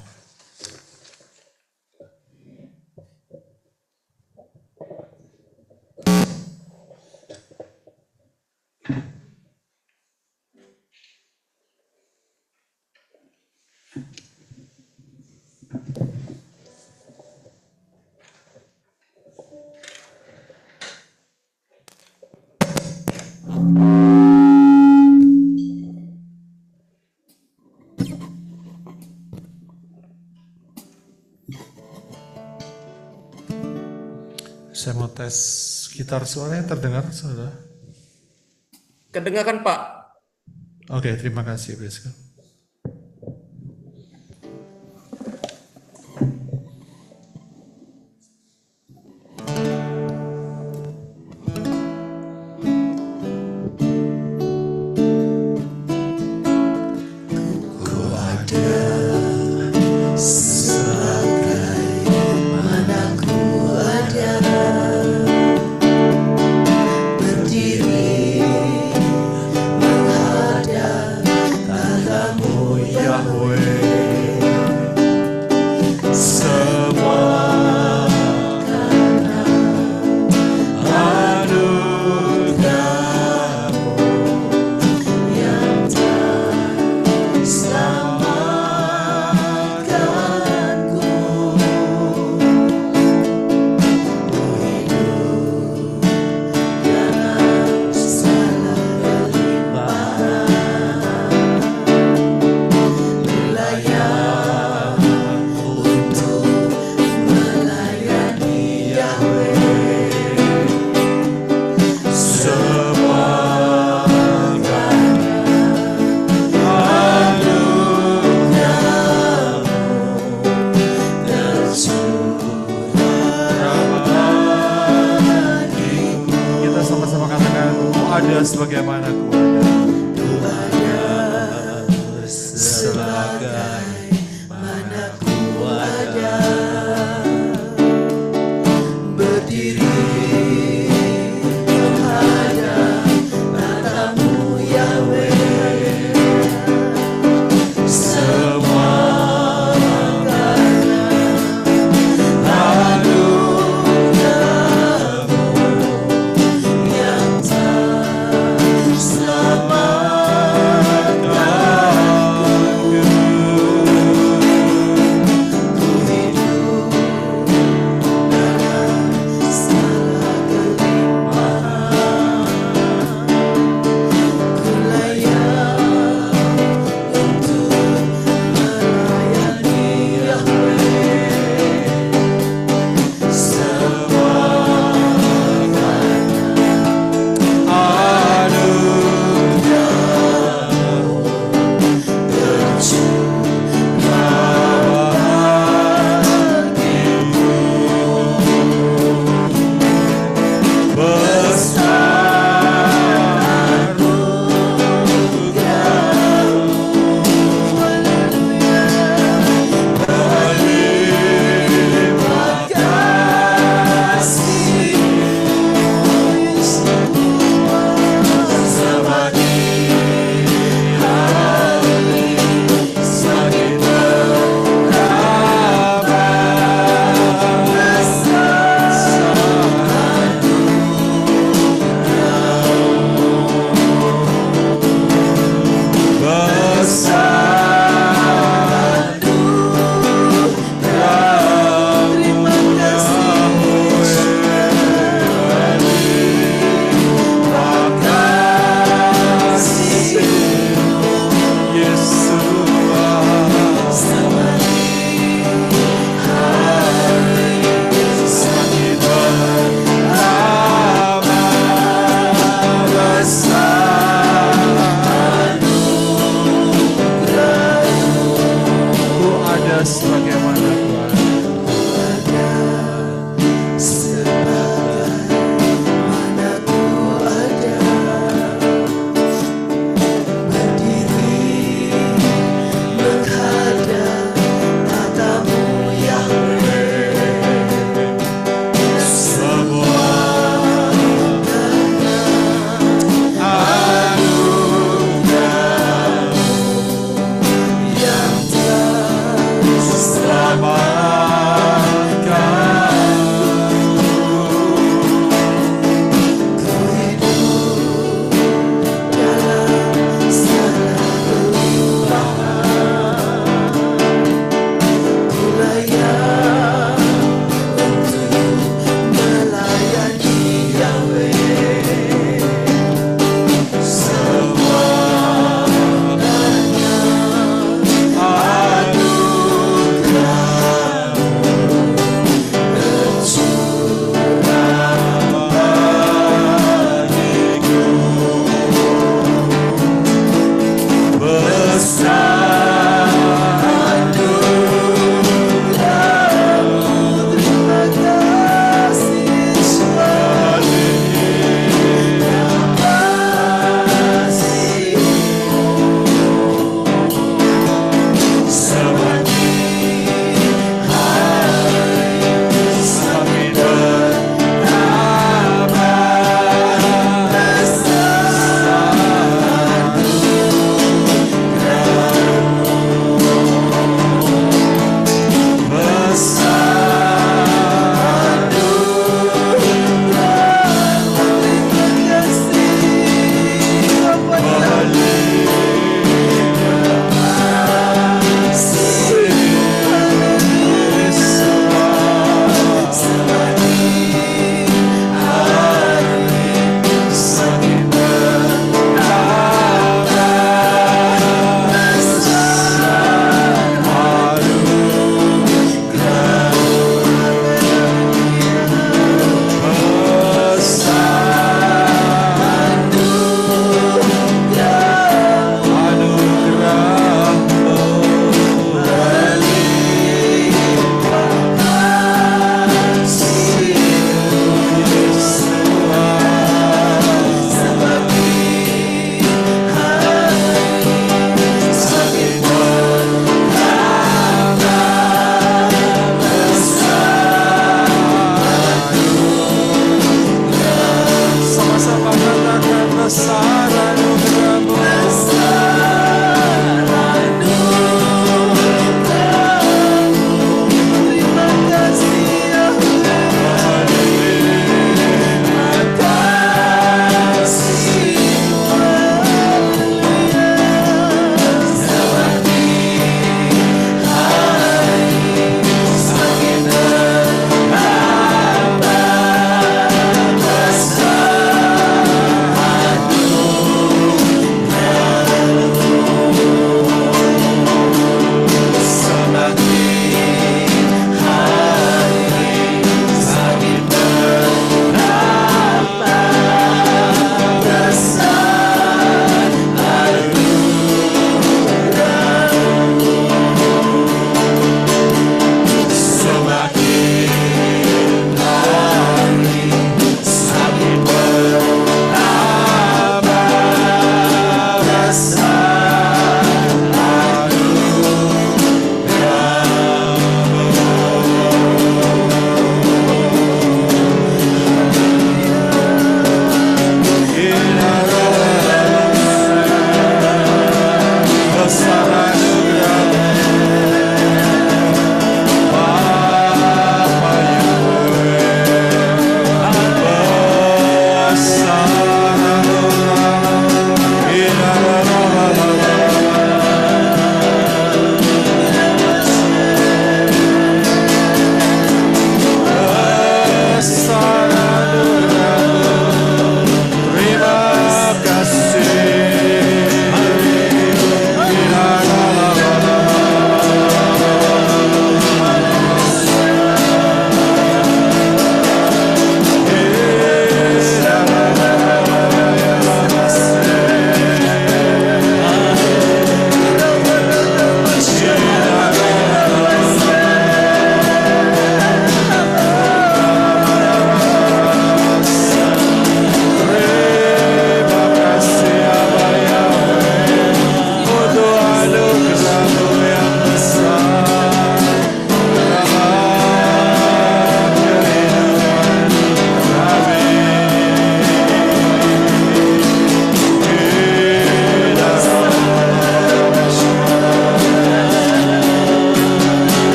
Saya mau tes gitar, suaranya terdengar, saudara? Kedengaran Pak. Oke, terima kasih, Brisco. Sebagaimana ku ada, sebagaimana ku ada, berdiri menghadap matamu Yahweh, semua karena anugerah-Mu yang tak selamatkanku.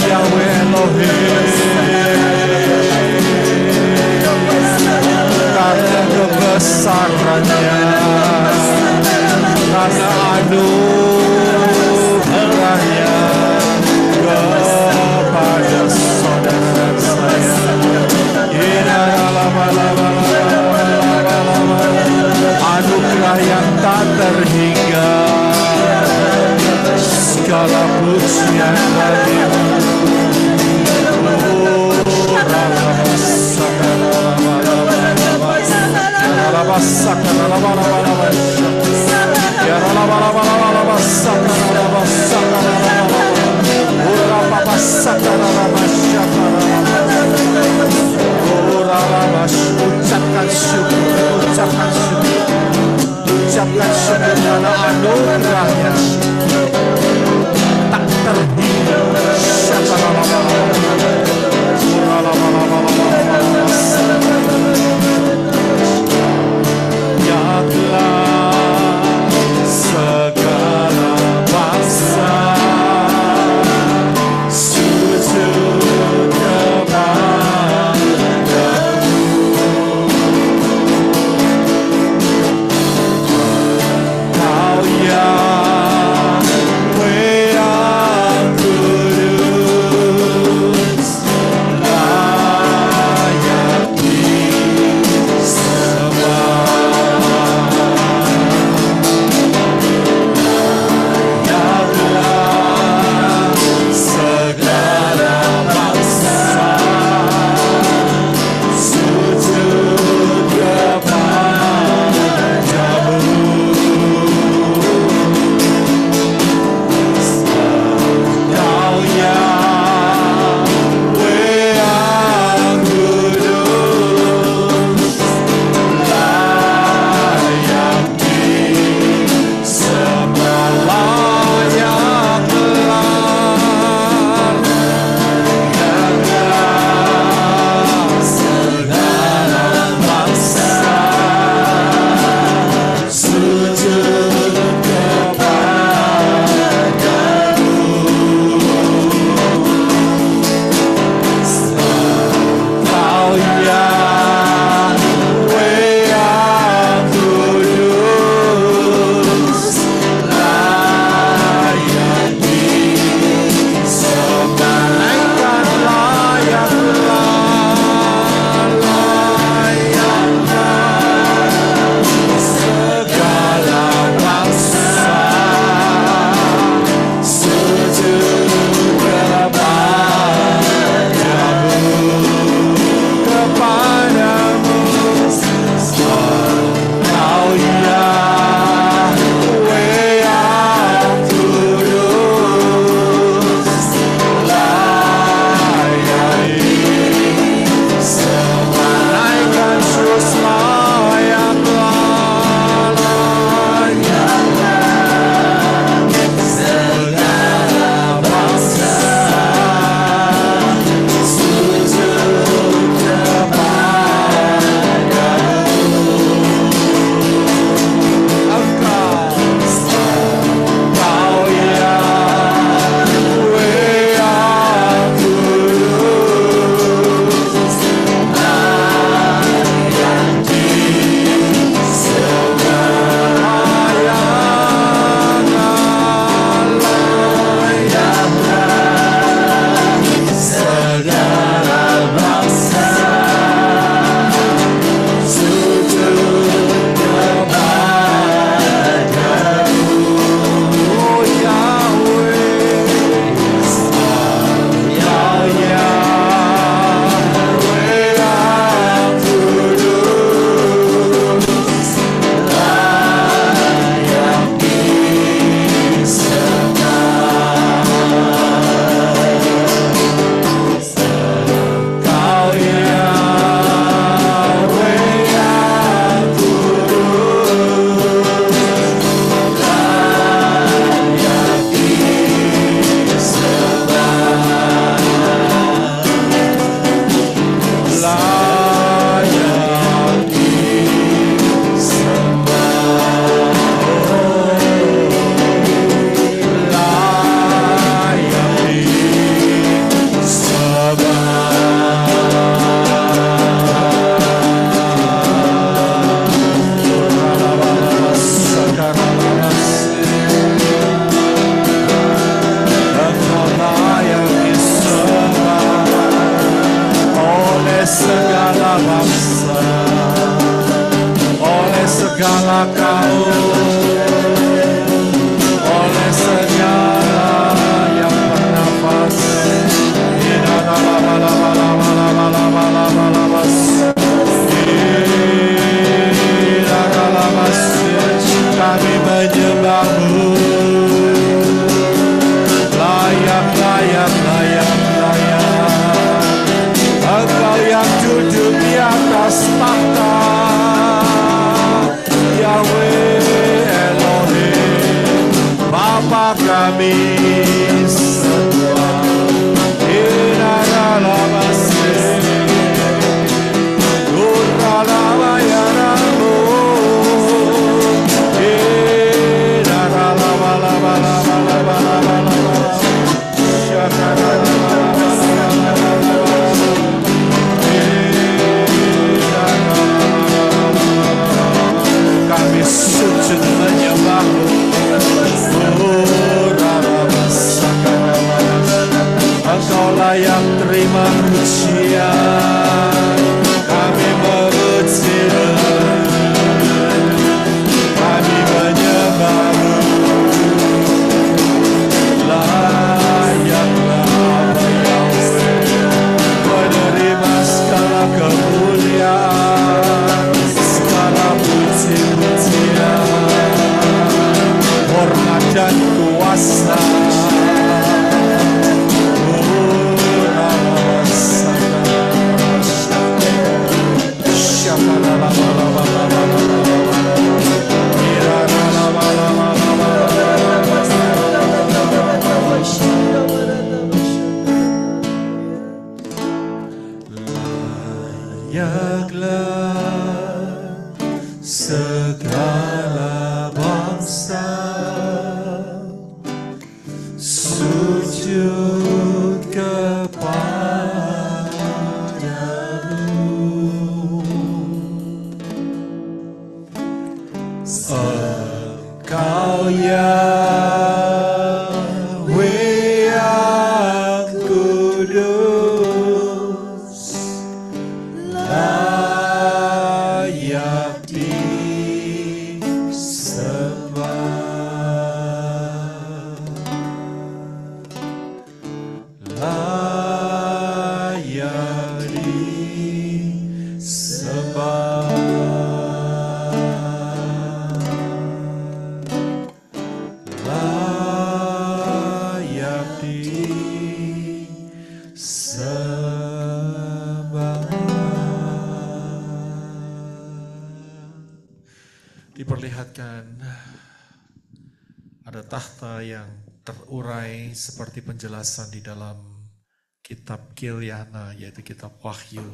Yahweh Elohim, karena kebesarannya, karena anugerahnya kepada saudara saya. Anugerah yang tak terhingga, segala pujian bagimu. Ucapkan syukur, ucapkan syukur, ucapkan syukur karena anugerahnya tak terhingga. Ya telah segala bangsa sujud kepadamu. Kau Yahweh yang kudus, segala bangsa, oleh segala kaum, oleh segala yang bernafas. Kami menyembah-Mu, layak, layak, layak, layak. Engkau yang duduk di atas tahta, Yahweh Elohim, Bapa kami semua. Kami sujud menyembah-Mu. Engkau layak terima pujian, kami memuji-Mu, kami menyembah-Mu. Layaklah Bapa Yahweh, menerima segala kemuliaan, segala puji-pujian, hormat dan kuasa. Layaklah segala bangsa sujud kepadamu. Engkau Yahweh yang kudus, layak disembah, layak disembah, layak disembah. Diperlihatkan ada tahta yang terurai seperti penjelasan di dalam kitab Gilyana, yaitu kitab Wahyu,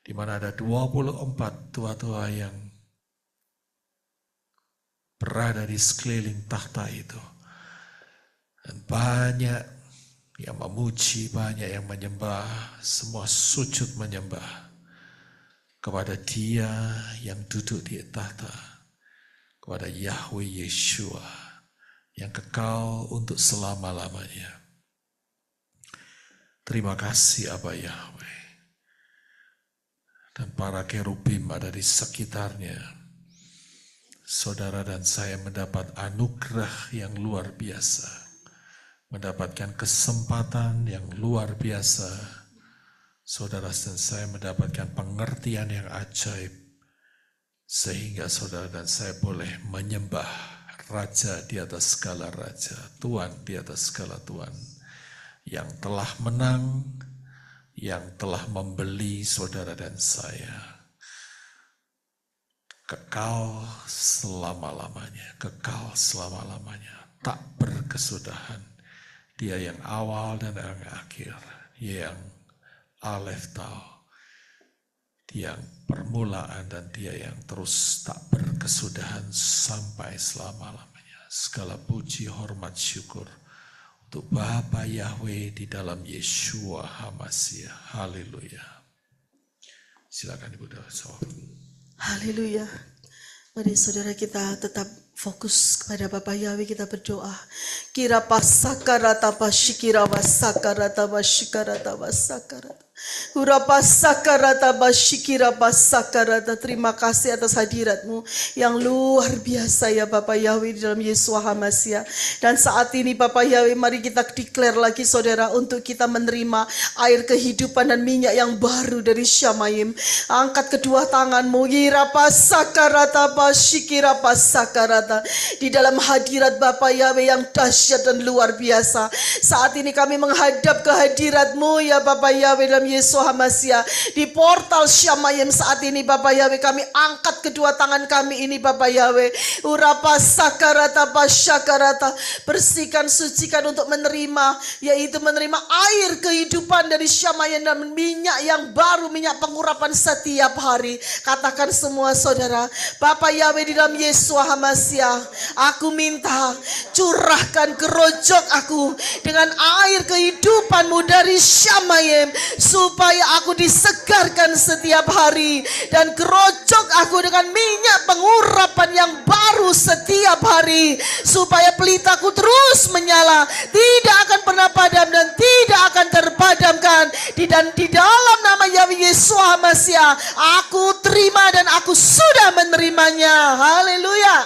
di mana ada 24 tua-tua yang berada di sekeliling tahta itu. Dan banyak yang memuji, banyak yang menyembah, semua sujud menyembah kepada Dia yang duduk di tahta, kepada Yahweh Yeshua yang kekal untuk selama-lamanya. Terima kasih Aba Yahweh. Dan para kerubim ada di sekitarnya. Saudara dan saya mendapat anugerah yang luar biasa, mendapatkan kesempatan yang luar biasa. Saudara dan saya mendapatkan pengertian yang ajaib, sehingga saudara dan saya boleh menyembah Raja di atas segala raja, Tuhan di atas segala Tuhan, yang telah menang, yang telah membeli saudara dan saya. Kekal selama-lamanya, kekal selama-lamanya, tak berkesudahan. Dia yang awal dan yang akhir, Dia yang Alef Tau, Dia yang permulaan dan Dia yang terus tak berkesudahan sampai selama-lamanya. Segala puji, hormat, syukur untuk Bapa Yahweh di dalam Yeshua HaMasiah. Haleluya. Silakan Ibu Doa. Haleluya. Mari saudara kita tetap fokus kepada Bapa Yahweh, kita berdoa. Kira pasakarata pasyikira wasakarata wasyikarata wasakarata. Urapasakarata basyikirapasakarata. Terima kasih atas hadiratmu yang luar biasa ya Bapak Yahweh di dalam Yesua HaMasiah. Dan saat ini Bapak Yahweh, mari kita declare lagi saudara untuk kita menerima air kehidupan dan minyak yang baru dari Syamayim. Angkat kedua tanganmu, irapasakarata basyikirapasakarata, di dalam hadirat Bapak Yahweh yang dahsyat dan luar biasa. Saat ini kami menghadap ke hadiratmu ya Bapak Yahweh dalam Yesua HaMasiah. Di portal Syamayim saat ini Bapak Yahweh, kami angkat kedua tangan kami ini Bapak Yahweh. Urapasakarata basyakarata. Bersihkan, sucikan untuk menerima, yaitu menerima air kehidupan dari Syamayim dan minyak yang baru, minyak pengurapan setiap hari. Katakan semua saudara, Bapak Yahweh di dalam Yesua HaMasiah, aku minta curahkan kerojok aku dengan air kehidupanmu dari Syamayim, supaya aku disegarkan setiap hari, dan kerojok aku dengan minyak pengurapan yang baru setiap hari, supaya pelitaku terus menyala, tidak akan pernah padam dan tidak akan terpadamkan. Dan di dalam nama Yahweh Yesua HaMasiah, aku terima dan aku sudah menerimanya. Haleluya,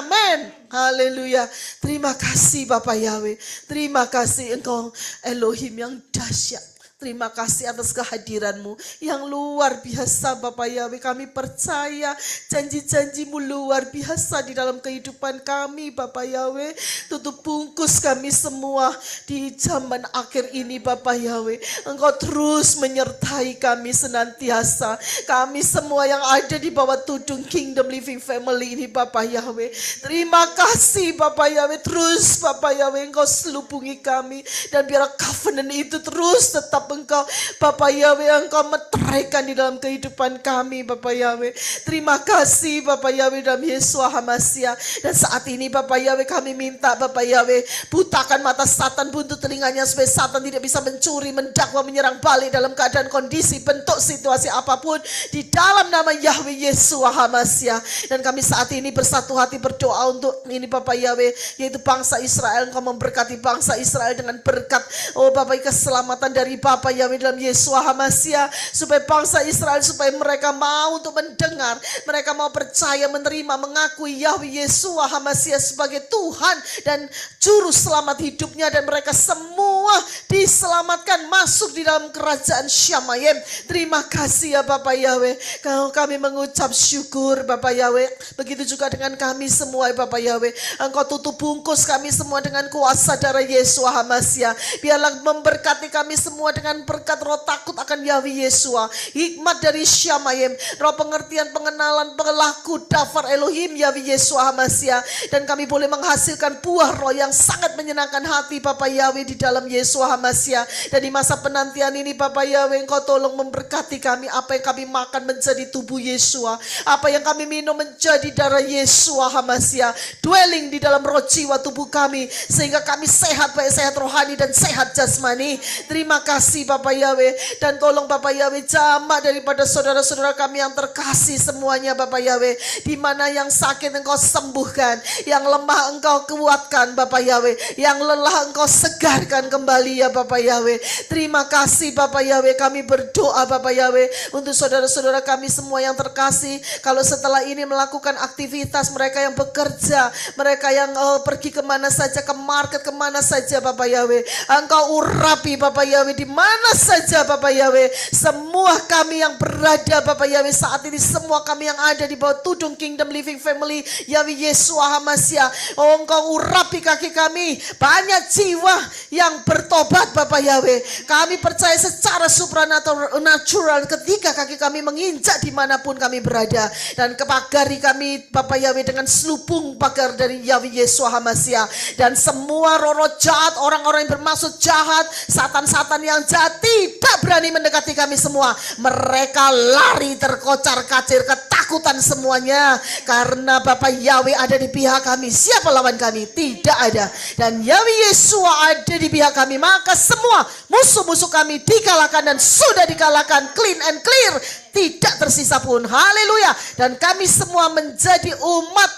amin. Haleluya. Terima kasih Bapak Yahweh. Terima kasih Engkau Elohim yang dahsyat. Terima kasih atas kehadiranmu yang luar biasa Bapak Yahweh. Kami percaya janji-janjimu luar biasa di dalam kehidupan kami Bapak Yahweh. Tutup bungkus kami semua di zaman akhir ini Bapak Yahweh. Engkau terus menyertai kami senantiasa. Kami semua yang ada di bawah tudung Kingdom Living Family ini Bapak Yahweh. Terima kasih Bapak Yahweh. Terus Bapak Yahweh Engkau selubungi kami. Dan biar covenant itu terus tetap Engkau Bapak Yahweh, Engkau meteraikan di dalam kehidupan kami Bapak Yahweh. Terima kasih Bapak Yahweh dalam Yesua HaMasiah. Dan saat ini Bapak Yahweh, kami minta Bapak Yahweh, butakan mata Satan, buntut telinganya, supaya Satan tidak bisa mencuri, mendakwa, menyerang balik dalam keadaan kondisi, bentuk, situasi apapun, di dalam nama Yahweh Yesua HaMasiah. Dan kami saat ini bersatu hati berdoa untuk ini Bapak Yahweh, yaitu bangsa Israel. Engkau memberkati bangsa Israel dengan berkat, oh Bapak, keselamatan dari Bapak Yahweh dalam Yesua HaMasiah, supaya bangsa Israel, supaya mereka mau untuk mendengar, mereka mau percaya, menerima, mengakui Yahweh Yesua HaMasiah sebagai Tuhan dan Juru Selamat hidupnya, dan mereka semua diselamatkan masuk di dalam kerajaan Syamayim. Terima kasih ya Bapak Yahweh. Kalau kami mengucap syukur Bapak Yahweh, begitu juga dengan kami semua ya Bapak Yahweh. Engkau tutup bungkus kami semua dengan kuasa darah Yesua HaMasiah. Biarlah memberkati kami semua dengan berkat roh takut akan Yahweh Yesua, hikmat dari Syamayim, roh pengertian, pengenalan, pelaku dafar Elohim Yahweh Yesua HaMasiah. Dan kami boleh menghasilkan buah roh yang sangat menyenangkan hati Bapak Yahweh di dalam Yesua HaMasiah. Dan di masa penantian ini Bapak Yahweh, Engkau tolong memberkati kami. Apa yang kami makan menjadi tubuh Yesua, apa yang kami minum menjadi darah Yesua HaMasiah, dwelling di dalam roh jiwa tubuh kami, sehingga kami sehat, baik sehat rohani dan sehat jasmani. Terima kasih Bapak Yahweh. Dan tolong Bapak Yahweh, jamak daripada saudara-saudara kami yang terkasih semuanya Bapak Yahweh. Di mana yang sakit Engkau sembuhkan, yang lemah Engkau kuatkan Bapak Yahweh, yang lelah Engkau segarkan kembali ya Bapak Yahweh. Terima kasih Bapak Yahweh. Kami berdoa Bapak Yahweh untuk saudara-saudara kami semua yang terkasih. Kalau setelah ini melakukan aktivitas, mereka yang bekerja, mereka yang pergi kemana saja, ke market kemana saja Bapak Yahweh, Engkau urapi Bapak Yahweh, di mana saja Bapak Yahweh. Semua kami yang berada Bapak Yahweh saat ini, semua kami yang ada di bawah tudung Kingdom Living Family Yahweh Yesua HaMasiah, oh Engkau urapi kaki kami. Banyak jiwa yang bertobat Bapak Yahweh. Kami percaya secara supranatural ketika kaki kami menginjak dimanapun kami berada. Dan kepagari kami Bapak Yahweh dengan selubung pagar dari Yahweh Yesua HaMasiah. Dan semua roh-roh jahat, orang-orang yang bermaksud jahat, satan-satan yang jahat tidak berani mendekati kami semua. Mereka lari terkocar-kacir, ketakutan semuanya. Karena Bapak Yahweh ada di pihak kami. Siapa lawan kami? Tidak ada. Dan Yahweh Yesua ada di pihak kami. Maka semua musuh-musuh kami dikalahkan dan sudah dikalahkan. Clean and clear. Tidak tersisa pun. Haleluya. Dan kami semua menjadi umat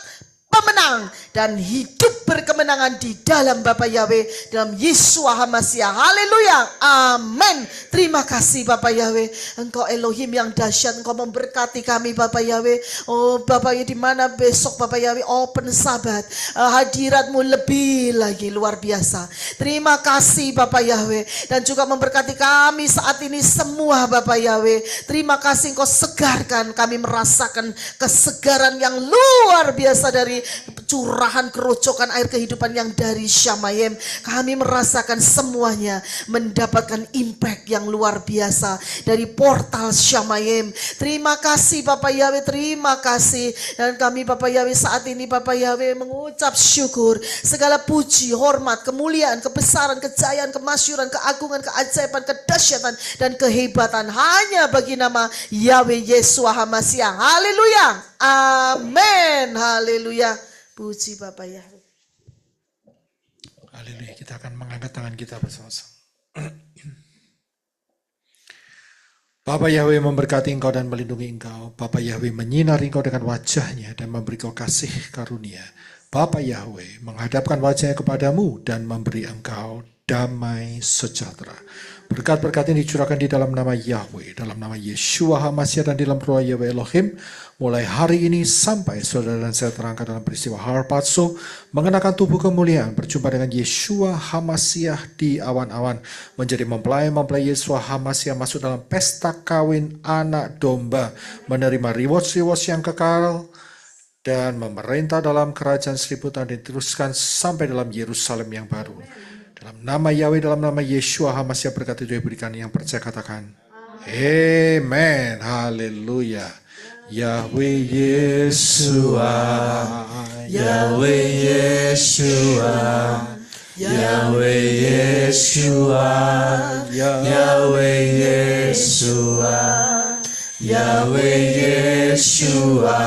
pemenang dan hidup berkemenangan di dalam Bapa Yahweh, dalam Yeshua HaMasiah. Haleluya. Amin. Terima kasih Bapa Yahweh. Engkau Elohim yang dahsyat. Engkau memberkati kami Bapa Yahweh. Oh Bapa Yahweh, di mana besok Bapa Yahweh open Sabat, hadiratmu lebih lagi luar biasa. Terima kasih Bapa Yahweh, dan juga memberkati kami saat ini semua Bapa Yahweh. Terima kasih Engkau segarkan kami, merasakan kesegaran yang luar biasa dari curahan kerocokan air kehidupan yang dari Shamayim. Kami merasakan semuanya mendapatkan impact yang luar biasa dari portal Shamayim. Terima kasih Bapak Yahweh, terima kasih. Dan kami Bapak Yahweh saat ini Bapak Yahweh mengucap syukur, segala puji, hormat, kemuliaan, kebesaran, kejayaan, kemasyuran, keagungan, keajaiban, kedahsyatan dan kehebatan hanya bagi nama Yahweh Yeshua HaMasiah. Haleluya. Amin. Haleluya. Puji Bapak Yahweh. Haleluya, kita akan mengangkat tangan kita bersama-sama. Bapa Yahweh memberkati engkau dan melindungi engkau. Bapa Yahweh menyinari engkau dengan wajahnya dan memberi kau kasih karunia. Bapa Yahweh menghadapkan wajahnya kepadamu dan memberi engkau damai sejahtera. Berkat-berkat ini dicurahkan di dalam nama Yahweh, dalam nama Yeshua HaMasiah dan di dalam roh Yahweh Elohim, mulai hari ini sampai saudara dan saya terangkat dalam peristiwa Harpazo, mengenakan tubuh kemuliaan, berjumpa dengan Yeshua HaMasiah di awan-awan, menjadi mempelai-mempelai Yeshua HaMasiah, masuk dalam pesta kawin anak domba, menerima rewards-rewards yang kekal, dan memerintah dalam kerajaan 1000 tahun diteruskan sampai dalam Yerusalem yang baru. Dalam nama Yahweh, dalam nama Yeshua HaMasiah, berkat itu diberikan. Yang percaya katakan amen. Haleluya. Yahweh Yeshua, Yahweh Yeshua, Yahweh Yeshua, Yahweh Yeshua, Yahweh Yeshua,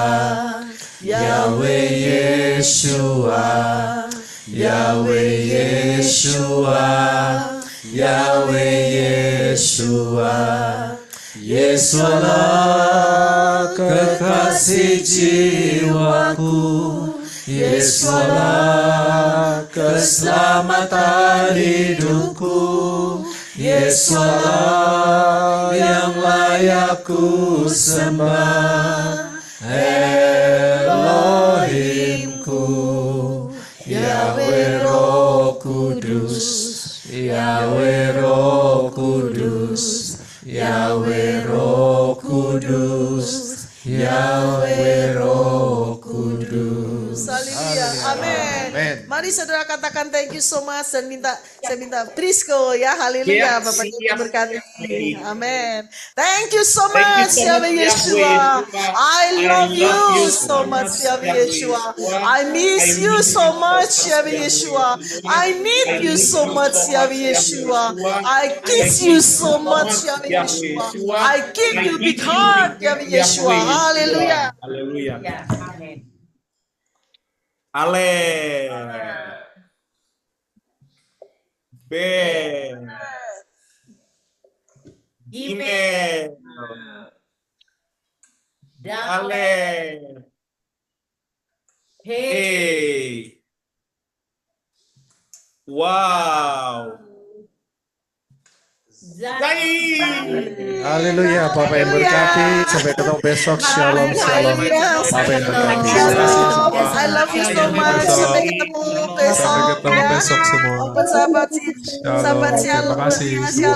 Yahweh Yeshua, Yahweh Yeshua, Yahweh Yeshua. Yesualah kekasih jiwaku, Yesualah keselamatan hidupku, Yesualah yang layak ku sembah, Elohimku, Yahweh Roh Kudus, Yahweh Roh Kudus, Yahweh Roh Kudus, Yahweh Roh Kudus. Haleluya. Amin. Mari saudara katakan thank you so much dan saya minta Trisco ya. Haleluya. Bapak Yesus berkati. Amin. Thank you so much Yahweh Yeshua. I love you so much Yahweh Yeshua. I miss you so much Yahweh Yeshua. I need you so much Yahweh Yeshua. I kiss you so much Yahweh Yeshua. I give you big heart Yahweh Yeshua. Haleluya. Haleluya. Amin. Ale. Ben. Ime. Ale. Hey. Wow. Zai. Haleluya, Bapak yang berkati. Sampai ketemu besok. Shalom, shalom. Bapak yang berkati. I love you so much. Sampai ketemu besok. Sampai ketemu besok semua. Sahabat Shalom. Terima kasih. Shalom.